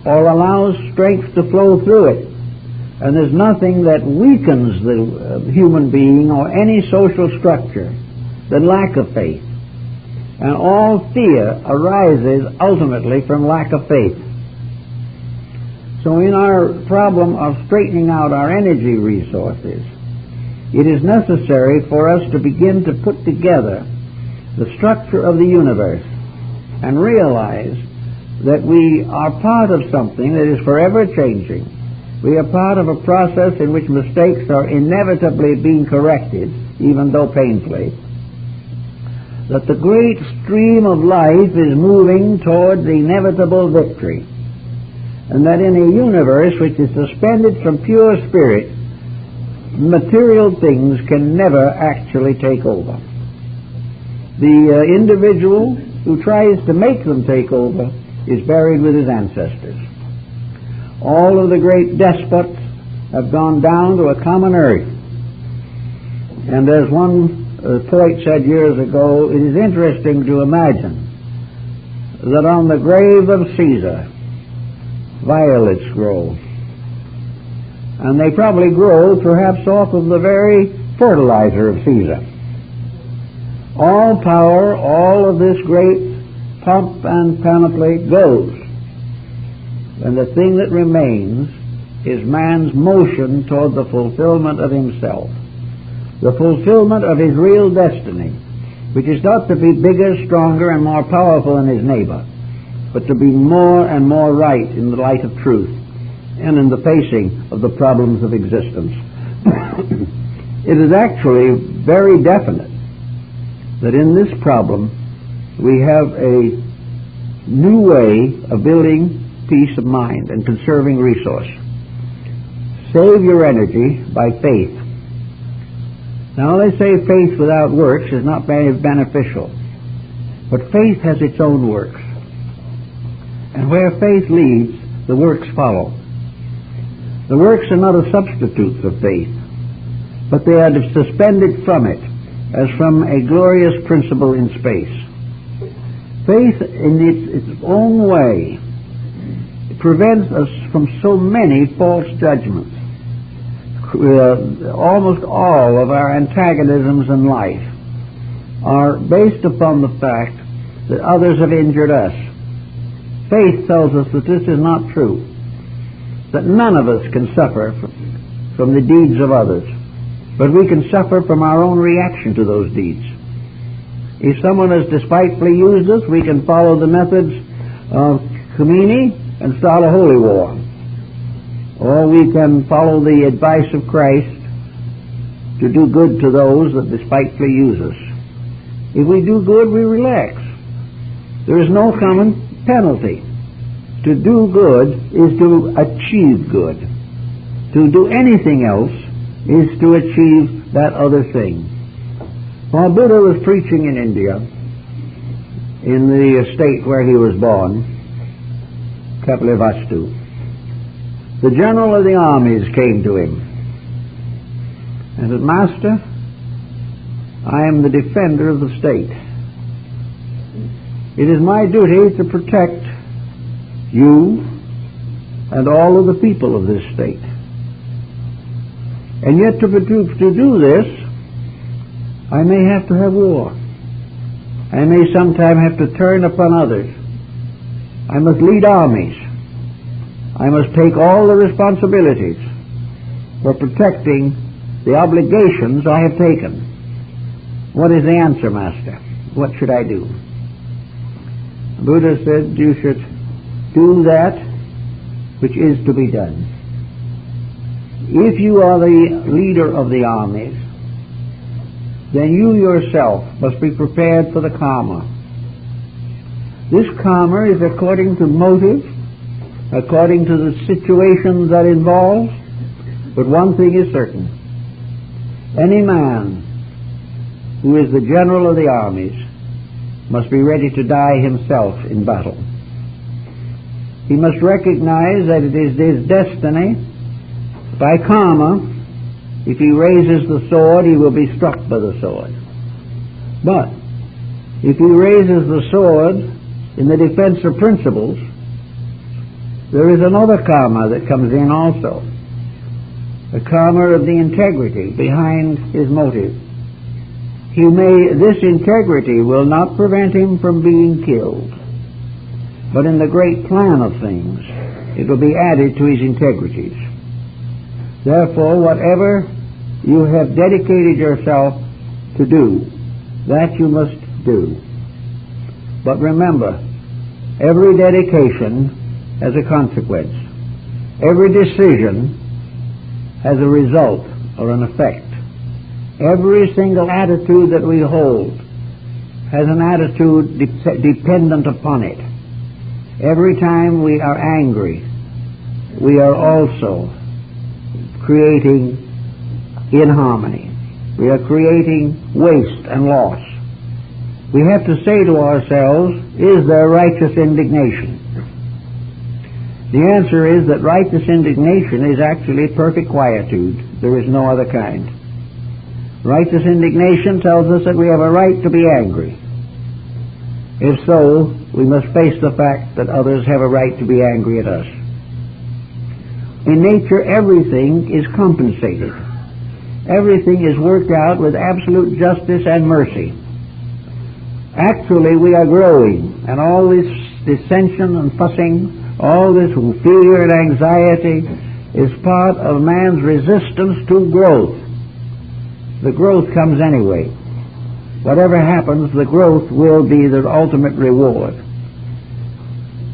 Speaker 1: or allows strength to flow through it. And there's nothing that weakens the human being or any social structure than lack of faith. And all fear arises ultimately from lack of faith. So in our problem of straightening out our energy resources, it is necessary for us to begin to put together the structure of the universe and realize that we are part of something that is forever changing. We are part of a process in which mistakes are inevitably being corrected, even though painfully. That the great stream of life is moving toward the inevitable victory. And that in a universe which is suspended from pure spirit, material things can never actually take over. The individual who tries to make them take over is buried with his ancestors. All of the great despots have gone down to a common earth. And as one poet said years ago, it is interesting to imagine that on the grave of Caesar, violets grow. And they probably grow perhaps off of the very fertilizer of Caesar. All power, all of this great pomp and panoply goes. And the thing that remains is man's motion toward the fulfillment of himself, the fulfillment of his real destiny, which is not to be bigger, stronger, and more powerful than his neighbor, but to be more and more right in the light of truth and in the facing of the problems of existence. It is actually very definite that in this problem we have a new way of building peace of mind and conserving resource. Save your energy by faith. Now they say faith without works is not very beneficial, but faith has its own works. And where faith leads, the works follow. The works are not a substitute for faith, but they are suspended from it as from a glorious principle in space. Faith in its own way prevents us from so many false judgments. Almost all of our antagonisms in life are based upon the fact that others have injured us. Faith tells us that this is not true, that none of us can suffer from the deeds of others, but we can suffer from our own reaction to those deeds. If someone has despitefully used us, we can follow the methods of Khomeini and start a holy war. Or we can follow the advice of Christ to do good to those that despitefully use us. If we do good, we relax. There is no common penalty. To do good is to achieve good. To do anything else is to achieve that other thing. While Buddha was preaching in India, in the state where he was born, Kapilavastu, the general of the armies came to him and said, "Master, I am the defender of the state. It is my duty to protect you and all of the people of this state. And yet to do this, I may have to have war. I may sometime have to turn upon others. I must lead armies. I must take all the responsibilities for protecting the obligations I have taken. What is the answer, Master? What should I do?" The Buddha said, "You should do that which is to be done. If you are the leader of the armies, then you yourself must be prepared for the karma. This karma is according to motive, according to the situations that involves, but one thing is certain. Any man who is the general of the armies must be ready to die himself in battle. He must recognize that it is his destiny. By karma, if he raises the sword, he will be struck by the sword. But if he raises the sword in the defense of principles, there is another karma that comes in also, the karma of the integrity behind his motive. This integrity will not prevent him from being killed, but in the great plan of things, it will be added to his integrities. Therefore, whatever you have dedicated yourself to do, that you must do. But remember, every dedication has a consequence. Every decision has a result or an effect. Every single attitude that we hold has an attitude dependent upon it. Every time we are angry, we are also creating inharmony. We are creating waste and loss. We have to say to ourselves, is there righteous indignation? The answer is that righteous indignation is actually perfect quietude. There is no other kind. Righteous indignation tells us that we have a right to be angry. If so, we must face the fact that others have a right to be angry at us. In nature, everything is compensated. Everything is worked out with absolute justice and mercy. Actually, we are growing, and all this dissension and fussing, all this fear and anxiety is part of man's resistance to growth. The growth comes anyway. Whatever happens, the growth will be the ultimate reward.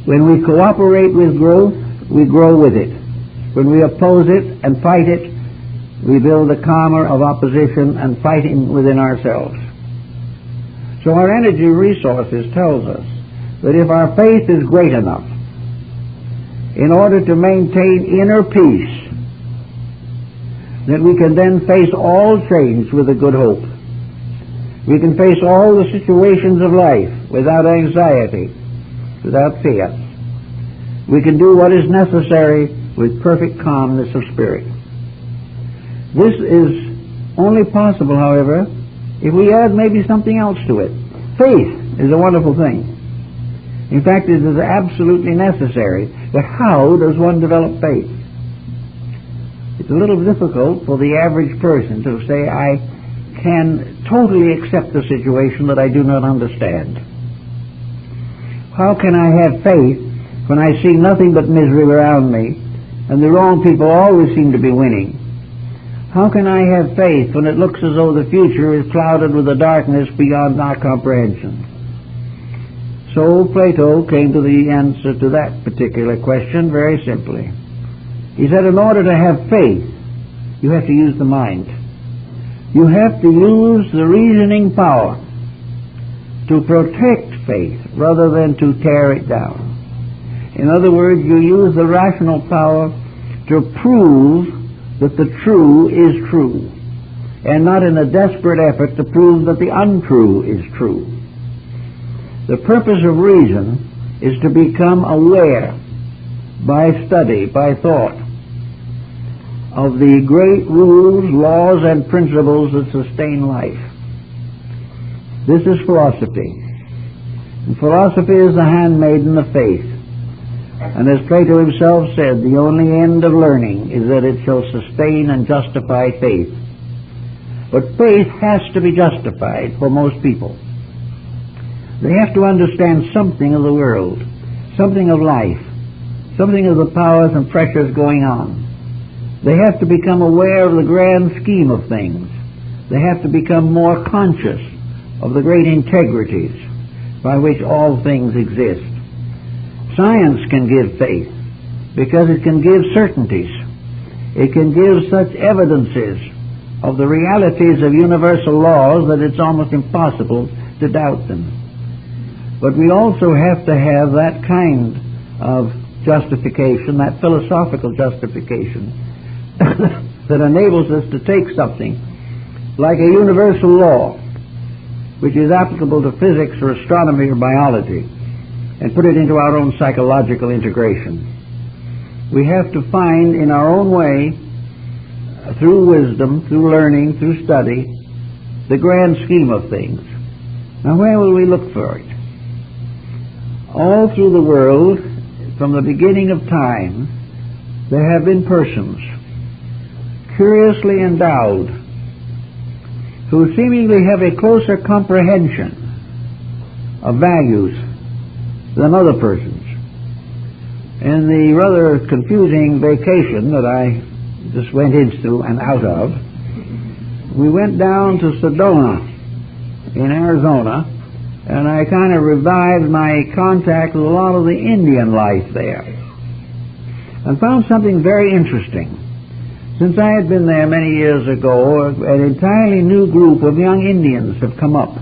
Speaker 1: When we cooperate with growth, we grow with it. When we oppose it and fight it, we build a karma of opposition and fighting within ourselves. So our energy resources tells us that if our faith is great enough, in order to maintain inner peace, that we can then face all change with a good hope. We can face all the situations of life without anxiety, without fear. We can do what is necessary with perfect calmness of spirit. This is only possible, however, if we add maybe something else to it. Faith is a wonderful thing. In fact, it is absolutely necessary. But how does one develop faith? It's a little difficult for the average person to say, I can totally accept the situation that I do not understand. How can I have faith when I see nothing but misery around me and the wrong people always seem to be winning? How can I have faith when it looks as though the future is clouded with a darkness beyond our comprehension? So Plato came to the answer to that particular question very simply. He said, in order to have faith, you have to use the mind. You have to use the reasoning power to protect faith rather than to tear it down. In other words, you use the rational power to prove that the true is true, and not in a desperate effort to prove that the untrue is true. The purpose of reason is to become aware by study, by thought, of the great rules, laws, and principles that sustain life. This is philosophy. And philosophy is the handmaiden of faith. And as Plato himself said, the only end of learning is that it shall sustain and justify faith. But faith has to be justified for most people. They have to understand something of the world, something of life, something of the powers and pressures going on. They have to become aware of the grand scheme of things. They have to become more conscious of the great integrities by which all things exist. Science can give faith because it can give certainties. It can give such evidences of the realities of universal laws that it's almost impossible to doubt them. But we also have to have that kind of justification, that philosophical justification, that enables us to take something like a universal law, which is applicable to physics or astronomy or biology, and put it into our own psychological integration. We have to find in our own way, through wisdom, through learning, through study, the grand scheme of things. Now, where will we look for it? All through the world, from the beginning of time, there have been persons curiously endowed who seemingly have a closer comprehension of values than other persons. In the rather confusing vacation that I just went into and out of, we went down to Sedona in Arizona, and I kind of revived my contact with a lot of the Indian life there, and found something very interesting. Since I had been there many years ago, an entirely new group of young Indians have come up.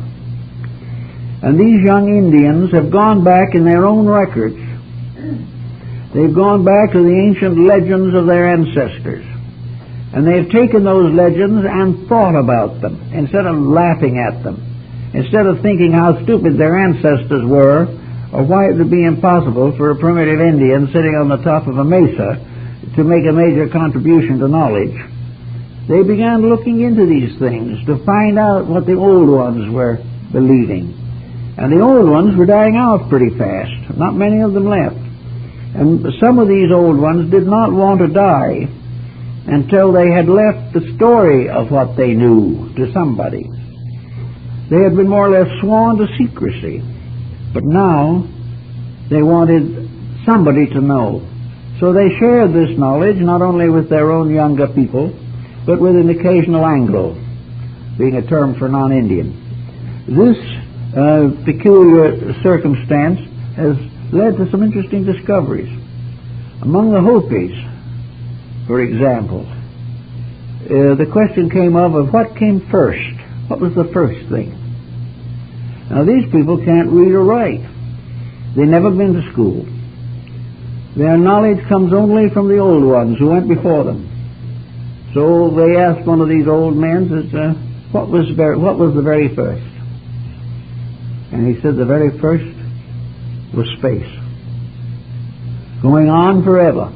Speaker 1: And these young Indians have gone back in their own records. They've gone back to the ancient legends of their ancestors. And they've taken those legends and thought about them, instead of laughing at them, instead of thinking how stupid their ancestors were, or why it would be impossible for a primitive Indian sitting on the top of a mesa to make a major contribution to knowledge. They began looking into these things to find out what the old ones were believing. And the old ones were dying out pretty fast. Not many of them left. And some of these old ones did not want to die until they had left the story of what they knew to somebody. They had been more or less sworn to secrecy. But now they wanted somebody to know. So they shared this knowledge not only with their own younger people, but with an occasional Anglo, being a term for non-Indian. This peculiar circumstance has led to some interesting discoveries. Among the Hopis, for example, the question came of what came first. What was the first thing? Now, these people can't read or write. They've never been to school. Their knowledge comes only from the old ones who went before them. So they asked one of these old men, what was the very first? And he said the very first was space. Going on forever.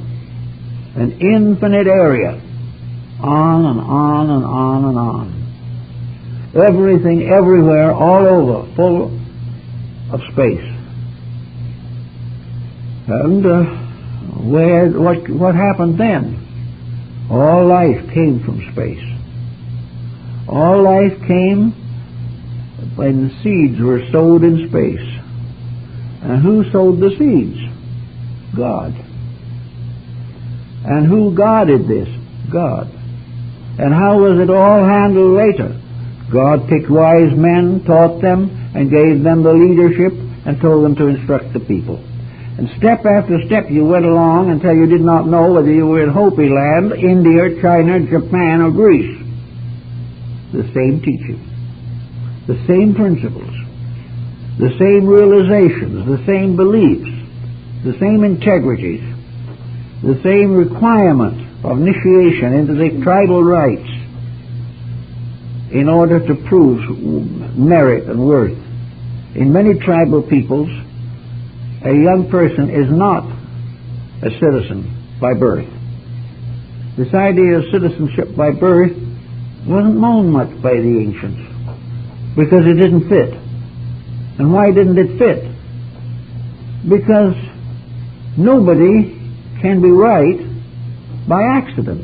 Speaker 1: An infinite area. On and on and on and on. Everything, everywhere, all over, full of space. And what happened then? All life came from space. All life came when seeds were sowed in space. And who sowed the seeds? God. And who guarded this? God. And how was it all handled later? God picked wise men, taught them, and gave them the leadership, and told them to instruct the people. And step after step you went along until you did not know whether you were in Hopi land, India, China, Japan, or Greece. The same teaching, the same principles, the same realizations, the same beliefs, the same integrities, the same requirement of initiation into the tribal rites in order to prove merit and worth. In many tribal peoples, a young person is not a citizen by birth. This idea of citizenship by birth wasn't known much by the ancients because it didn't fit. And why didn't it fit? Because nobody can be right by accident.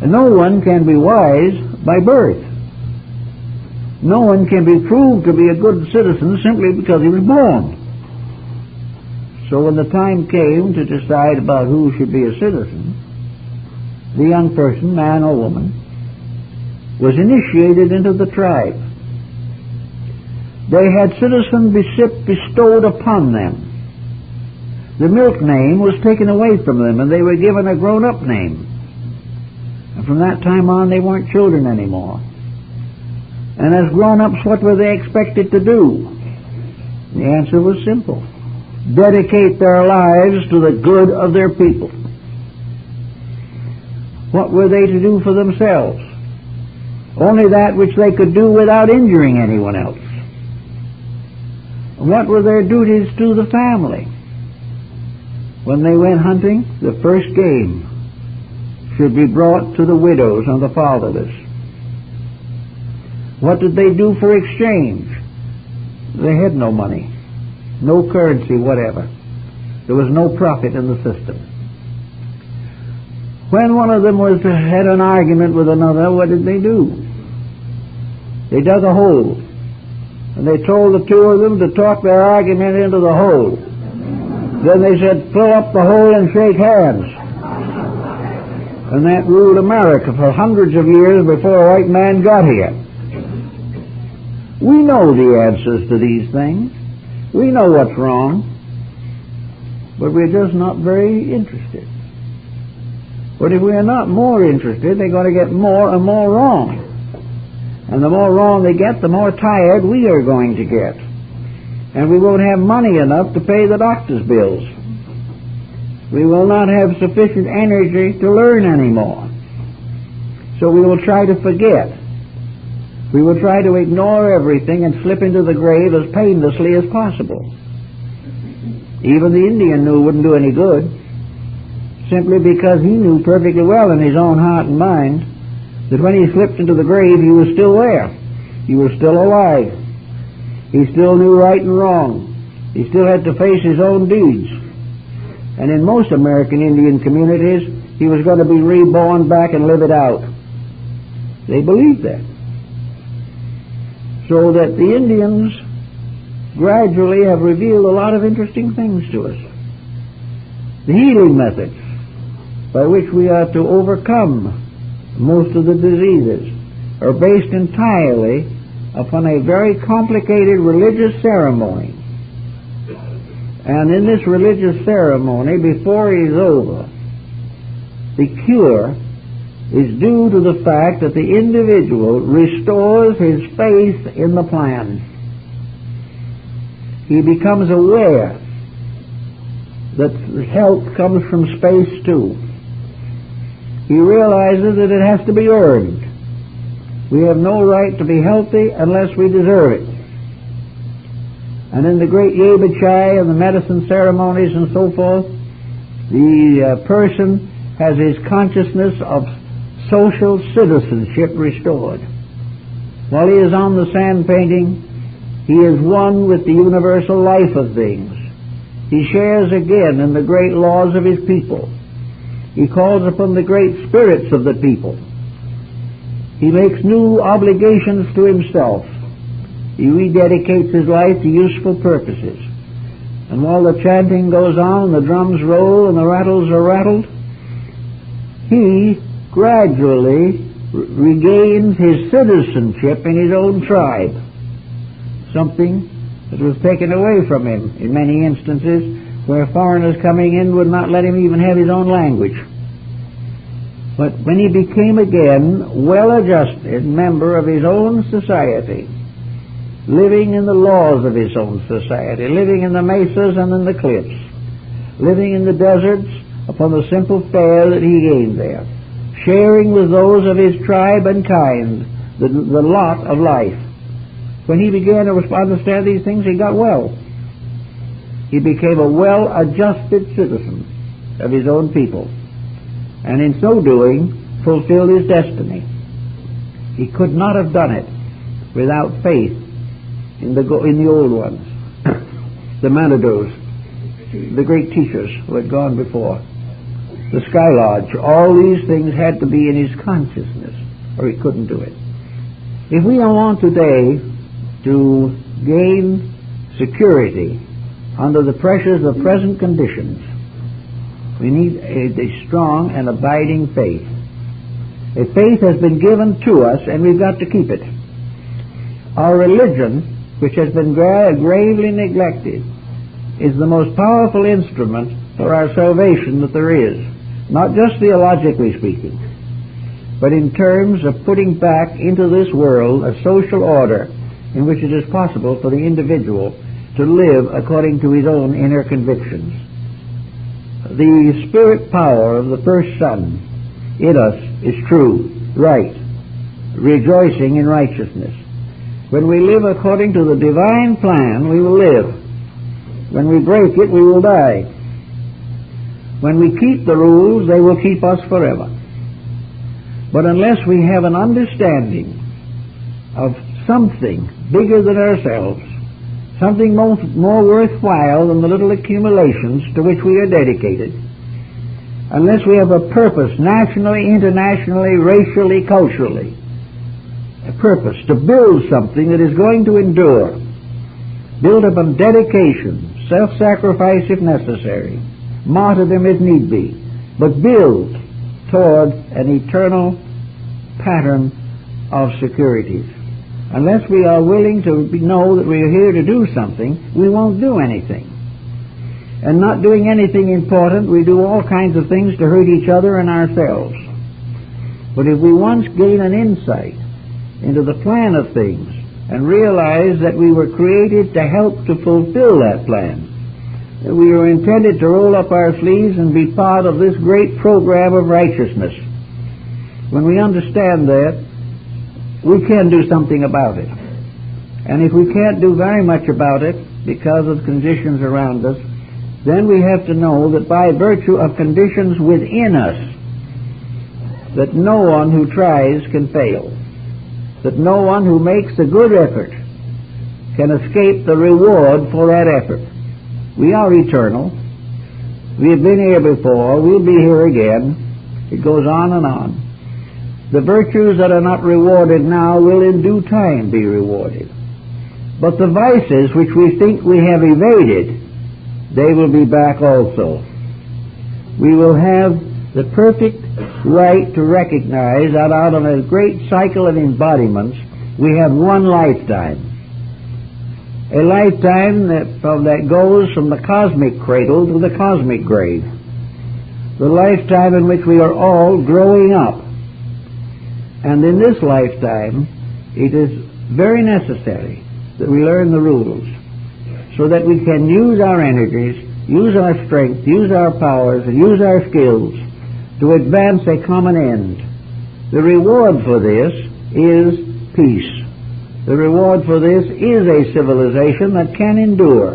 Speaker 1: And no one can be wise by birth. No one can be proved to be a good citizen simply because he was born. So when the time came to decide about who should be a citizen, the young person, man or woman, was initiated into the tribe. They had citizenship bestowed upon them. The milk name was taken away from them, and they were given a grown-up name. And from that time on, they weren't children anymore. And as grown-ups, what were they expected to do? The answer was simple. Dedicate their lives to the good of their people. What were they to do for themselves? Only that which they could do without injuring anyone else. What were their duties to the family? When they went hunting, the first game should be brought to the widows and the fatherless. What did they do for exchange? They had no money, no currency whatever. There was no profit in the system. When one of them had an argument with another, what did they do? They dug a hole, and they told the two of them to talk their argument into the hole. Then they said, fill up the hole and shake hands. And that ruled America for hundreds of years before a white man got here. We know the answers to these things. We know what's wrong, but we're just not very interested. But if we are not more interested, they're going to get more and more wrong. And the more wrong they get, the more tired we are going to get. And we won't have money enough to pay the doctor's bills. We will not have sufficient energy to learn anymore. So we will try to forget. We will try to ignore everything and slip into the grave as painlessly as possible. Even the Indian knew it wouldn't do any good, simply because he knew perfectly well in his own heart and mind that when he slipped into the grave, he was still there. He was still alive. He still knew right and wrong. He still had to face his own deeds. And in most American Indian communities, he was going to be reborn back and live it out. They believed that. So that the Indians gradually have revealed a lot of interesting things to us. The healing methods by which we are to overcome most of the diseases are based entirely upon a very complicated religious ceremony. And in this religious ceremony, before it is over, the cure is due to the fact that the individual restores his faith in the plan. He becomes aware that health comes from space too. He realizes that it has to be earned. We have no right to be healthy unless we deserve it. And in the great Yebachai and the medicine ceremonies and so forth, the person has his consciousness of social citizenship restored. While he is on the sand painting, he is one with the universal life of things. He shares again in the great laws of his people. He calls upon the great spirits of the people. He makes new obligations to himself. He rededicates his life to useful purposes. And while the chanting goes on, and the drums roll, and the rattles are rattled, he gradually regains his citizenship in his own tribe, something that was taken away from him in many instances where foreigners coming in would not let him even have his own language. But when he became again well-adjusted member of his own society, living in the laws of his own society, living in the mesas and in the cliffs, living in the deserts upon the simple fare that he gained there, sharing with those of his tribe and kind the lot of life. When he began to understand these things, he got well. He became a well-adjusted citizen of his own people. and in so doing fulfilled his destiny. He could not have done it without faith in the old ones, the Manitos, the great teachers who had gone before, the Sky Lodge. All these things had to be in his consciousness, or he couldn't do it. If we want today to gain security under the pressures of present conditions, we need a strong and abiding faith. A faith has been given to us, and we've got to keep it. Our religion, which has been gravely neglected, is the most powerful instrument for our salvation that there is, not just theologically speaking, but in terms of putting back into this world a social order in which it is possible for the individual to live according to his own inner convictions. The spirit power of the first Son in us is true, right, rejoicing in righteousness. When we live according to the divine plan, we will live. When we break it, we will die. When we keep the rules, they will keep us forever. But unless we have an understanding of something bigger than ourselves, something more worthwhile than the little accumulations to which we are dedicated, unless we have a purpose nationally, internationally, racially, culturally, a purpose to build something that is going to endure, build upon dedication, self-sacrifice if necessary, martyrdom if need be, but build toward an eternal pattern of securities. Unless we are willing to know that we are here to do something, we won't do anything. And not doing anything important, we do all kinds of things to hurt each other and ourselves. But if we once gain an insight into the plan of things and realize that we were created to help to fulfill that plan, that we were intended to roll up our sleeves and be part of this great program of righteousness, when we understand that, we can do something about it. And if we can't do very much about it because of conditions around us, then we have to know that by virtue of conditions within us, that no one who tries can fail, that no one who makes a good effort can escape the reward for that effort. We are eternal. We have been here before. We'll be here again. It goes on and on. The virtues that are not rewarded now will in due time be rewarded. But the vices which we think we have evaded, they will be back also. We will have the perfect right to recognize that out of a great cycle of embodiments, we have one lifetime. A lifetime that goes from the cosmic cradle to the cosmic grave. The lifetime in which we are all growing up. And in this lifetime, it is very necessary that we learn the rules so that we can use our energies, use our strength, use our powers, and use our skills to advance a common end. The reward for this is peace. The reward for this is a civilization that can endure.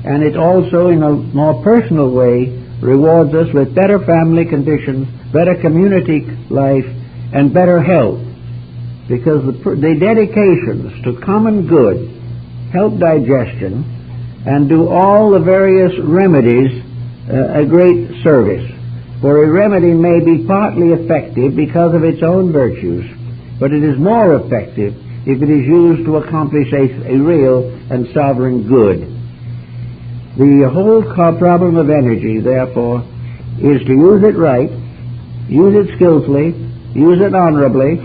Speaker 1: And it also, in a more personal way, rewards us with better family conditions, better community life, and better health, because the dedications to common good help digestion and do all the various remedies a great service. For a remedy may be partly effective because of its own virtues, but it is more effective if it is used to accomplish a real and sovereign good. The whole problem of energy, therefore, is to use it right, use it skillfully, use it honorably,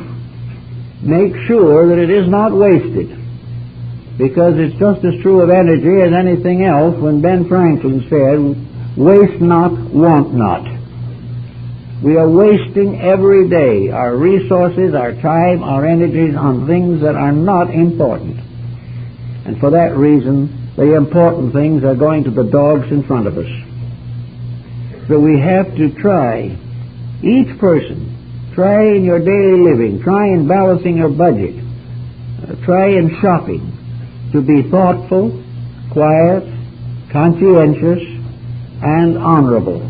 Speaker 1: make sure that it is not wasted, because it's just as true of energy as anything else when Ben Franklin said, "Waste not, want not." We are wasting every day our resources, our time, our energies on things that are not important. And for that reason, the important things are going to the dogs in front of us. So we have to try, each person, try in your daily living, try in balancing your budget, try in shopping, to be thoughtful, quiet, conscientious, and honorable.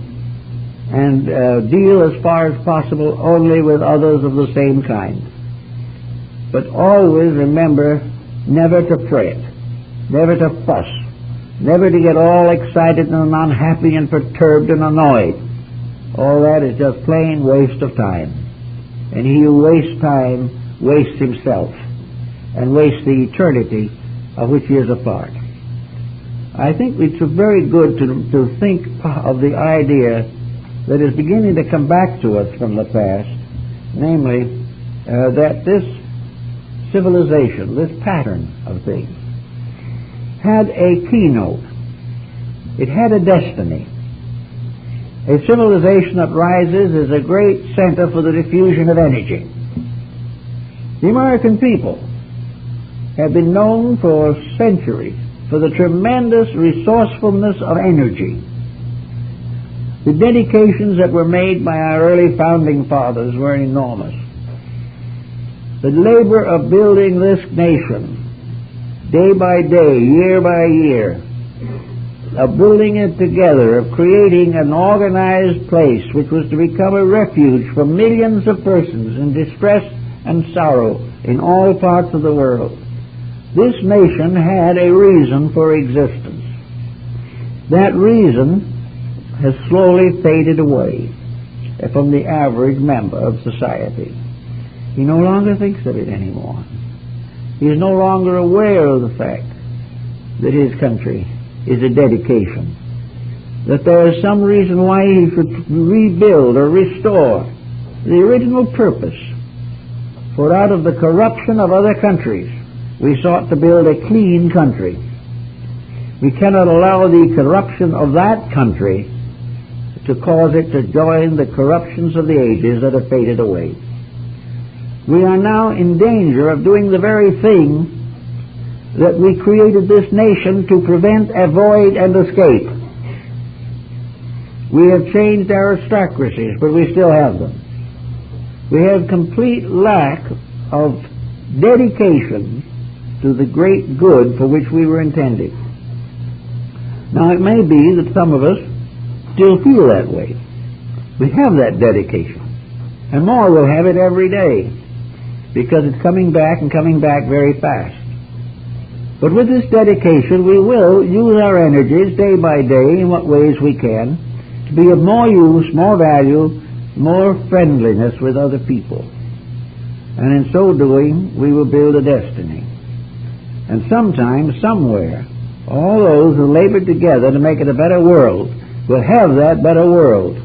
Speaker 1: and deal as far as possible only with others of the same kind. But always remember never to fret, never to fuss, never to get all excited and unhappy and perturbed and annoyed. All that is just plain waste of time. And he who wastes time wastes himself and wastes the eternity of which he is a part. I think it's very good to think of the idea that is beginning to come back to us from the past, namely that this civilization, this pattern of things, had a keynote. It had a destiny. A civilization that rises is a great center for the diffusion of energy. The American people have been known for centuries for the tremendous resourcefulness of energy. The dedications that were made by our early founding fathers were enormous. The labor of building this nation, day by day, year by year, of building it together, of creating an organized place which was to become a refuge for millions of persons in distress and sorrow in all parts of the world. This nation had a reason for existence. That reason has slowly faded away from the average member of society. He no longer thinks of it anymore. He is no longer aware of the fact that his country is a dedication, that there is some reason why he should rebuild or restore the original purpose. For out of the corruption of other countries, we sought to build a clean country. We cannot allow the corruption of that country to cause it to join the corruptions of the ages that have faded away. We are now in danger of doing the very thing that we created this nation to prevent, avoid, and escape. We have changed aristocracies, but we still have them. We have complete lack of dedication to the great good for which we were intended. Now it may be that some of us still feel that way. We have that dedication, and more will have it every day, because it's coming back and coming back very fast. But with this dedication, we will use our energies day by day in what ways we can to be of more use, more value, more friendliness with other people. And in so doing, we will build a destiny. And sometime, somewhere, all those who labored together to make it a better world will have that better world.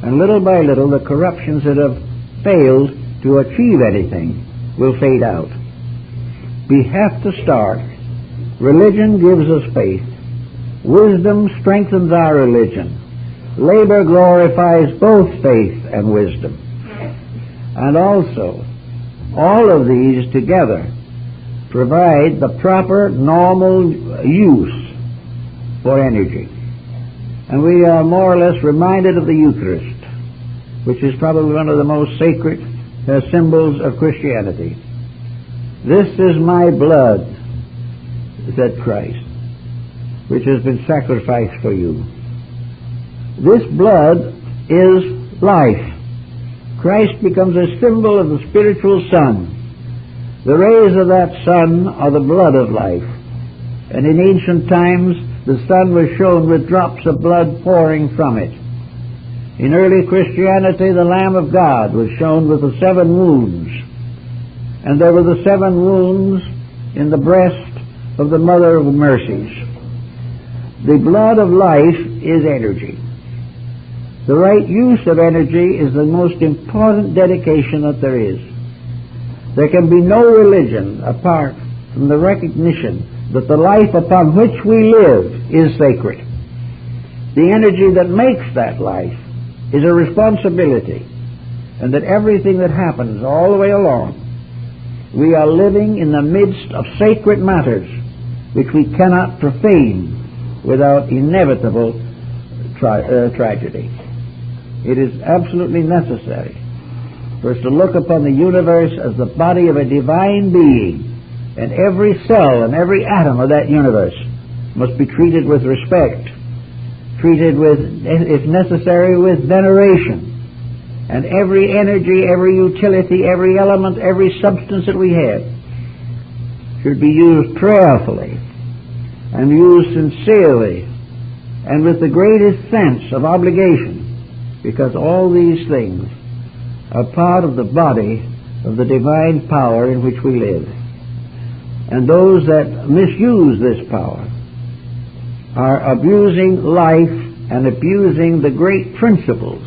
Speaker 1: And little by little, the corruptions that have failed to achieve anything will fade out. We have to start. Religion gives us faith. Wisdom strengthens our religion. Labor glorifies both faith and wisdom. And also, all of these together provide the proper, normal use for energy. And we are more or less reminded of the Eucharist, which is probably one of the most sacred symbols of Christianity. This is my blood, said Christ, which has been sacrificed for you. This blood is life. Christ becomes a symbol of the spiritual sun. The rays of that sun are the blood of life. And in ancient times, the sun was shown with drops of blood pouring from it. In early Christianity, the Lamb of God was shown with the 7 wounds. And there were the 7 wounds in the breast of the Mother of Mercies. The blood of life is energy. The right use of energy is the most important dedication that there is. There can be no religion apart from the recognition that the life upon which we live is sacred. The energy that makes that life is a responsibility, and that everything that happens all the way along, we are living in the midst of sacred matters which we cannot profane without inevitable tragedy. It is absolutely necessary for us to look upon the universe as the body of a divine being, and every cell and every atom of that universe must be treated with respect treated with, if necessary, with veneration. And every energy, every utility, every element, every substance that we have should be used prayerfully and used sincerely and with the greatest sense of obligation, because all these things are part of the body of the divine power in which we live. And those that misuse this power are abusing life and abusing the great principles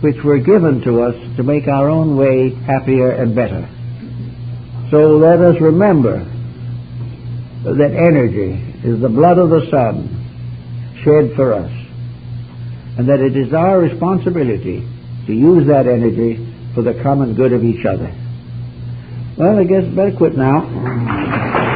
Speaker 1: which were given to us to make our own way happier and better. So let us remember that energy is the blood of the Son shed for us, and that it is our responsibility to use that energy for the common good of each other. Well, I guess I better quit now.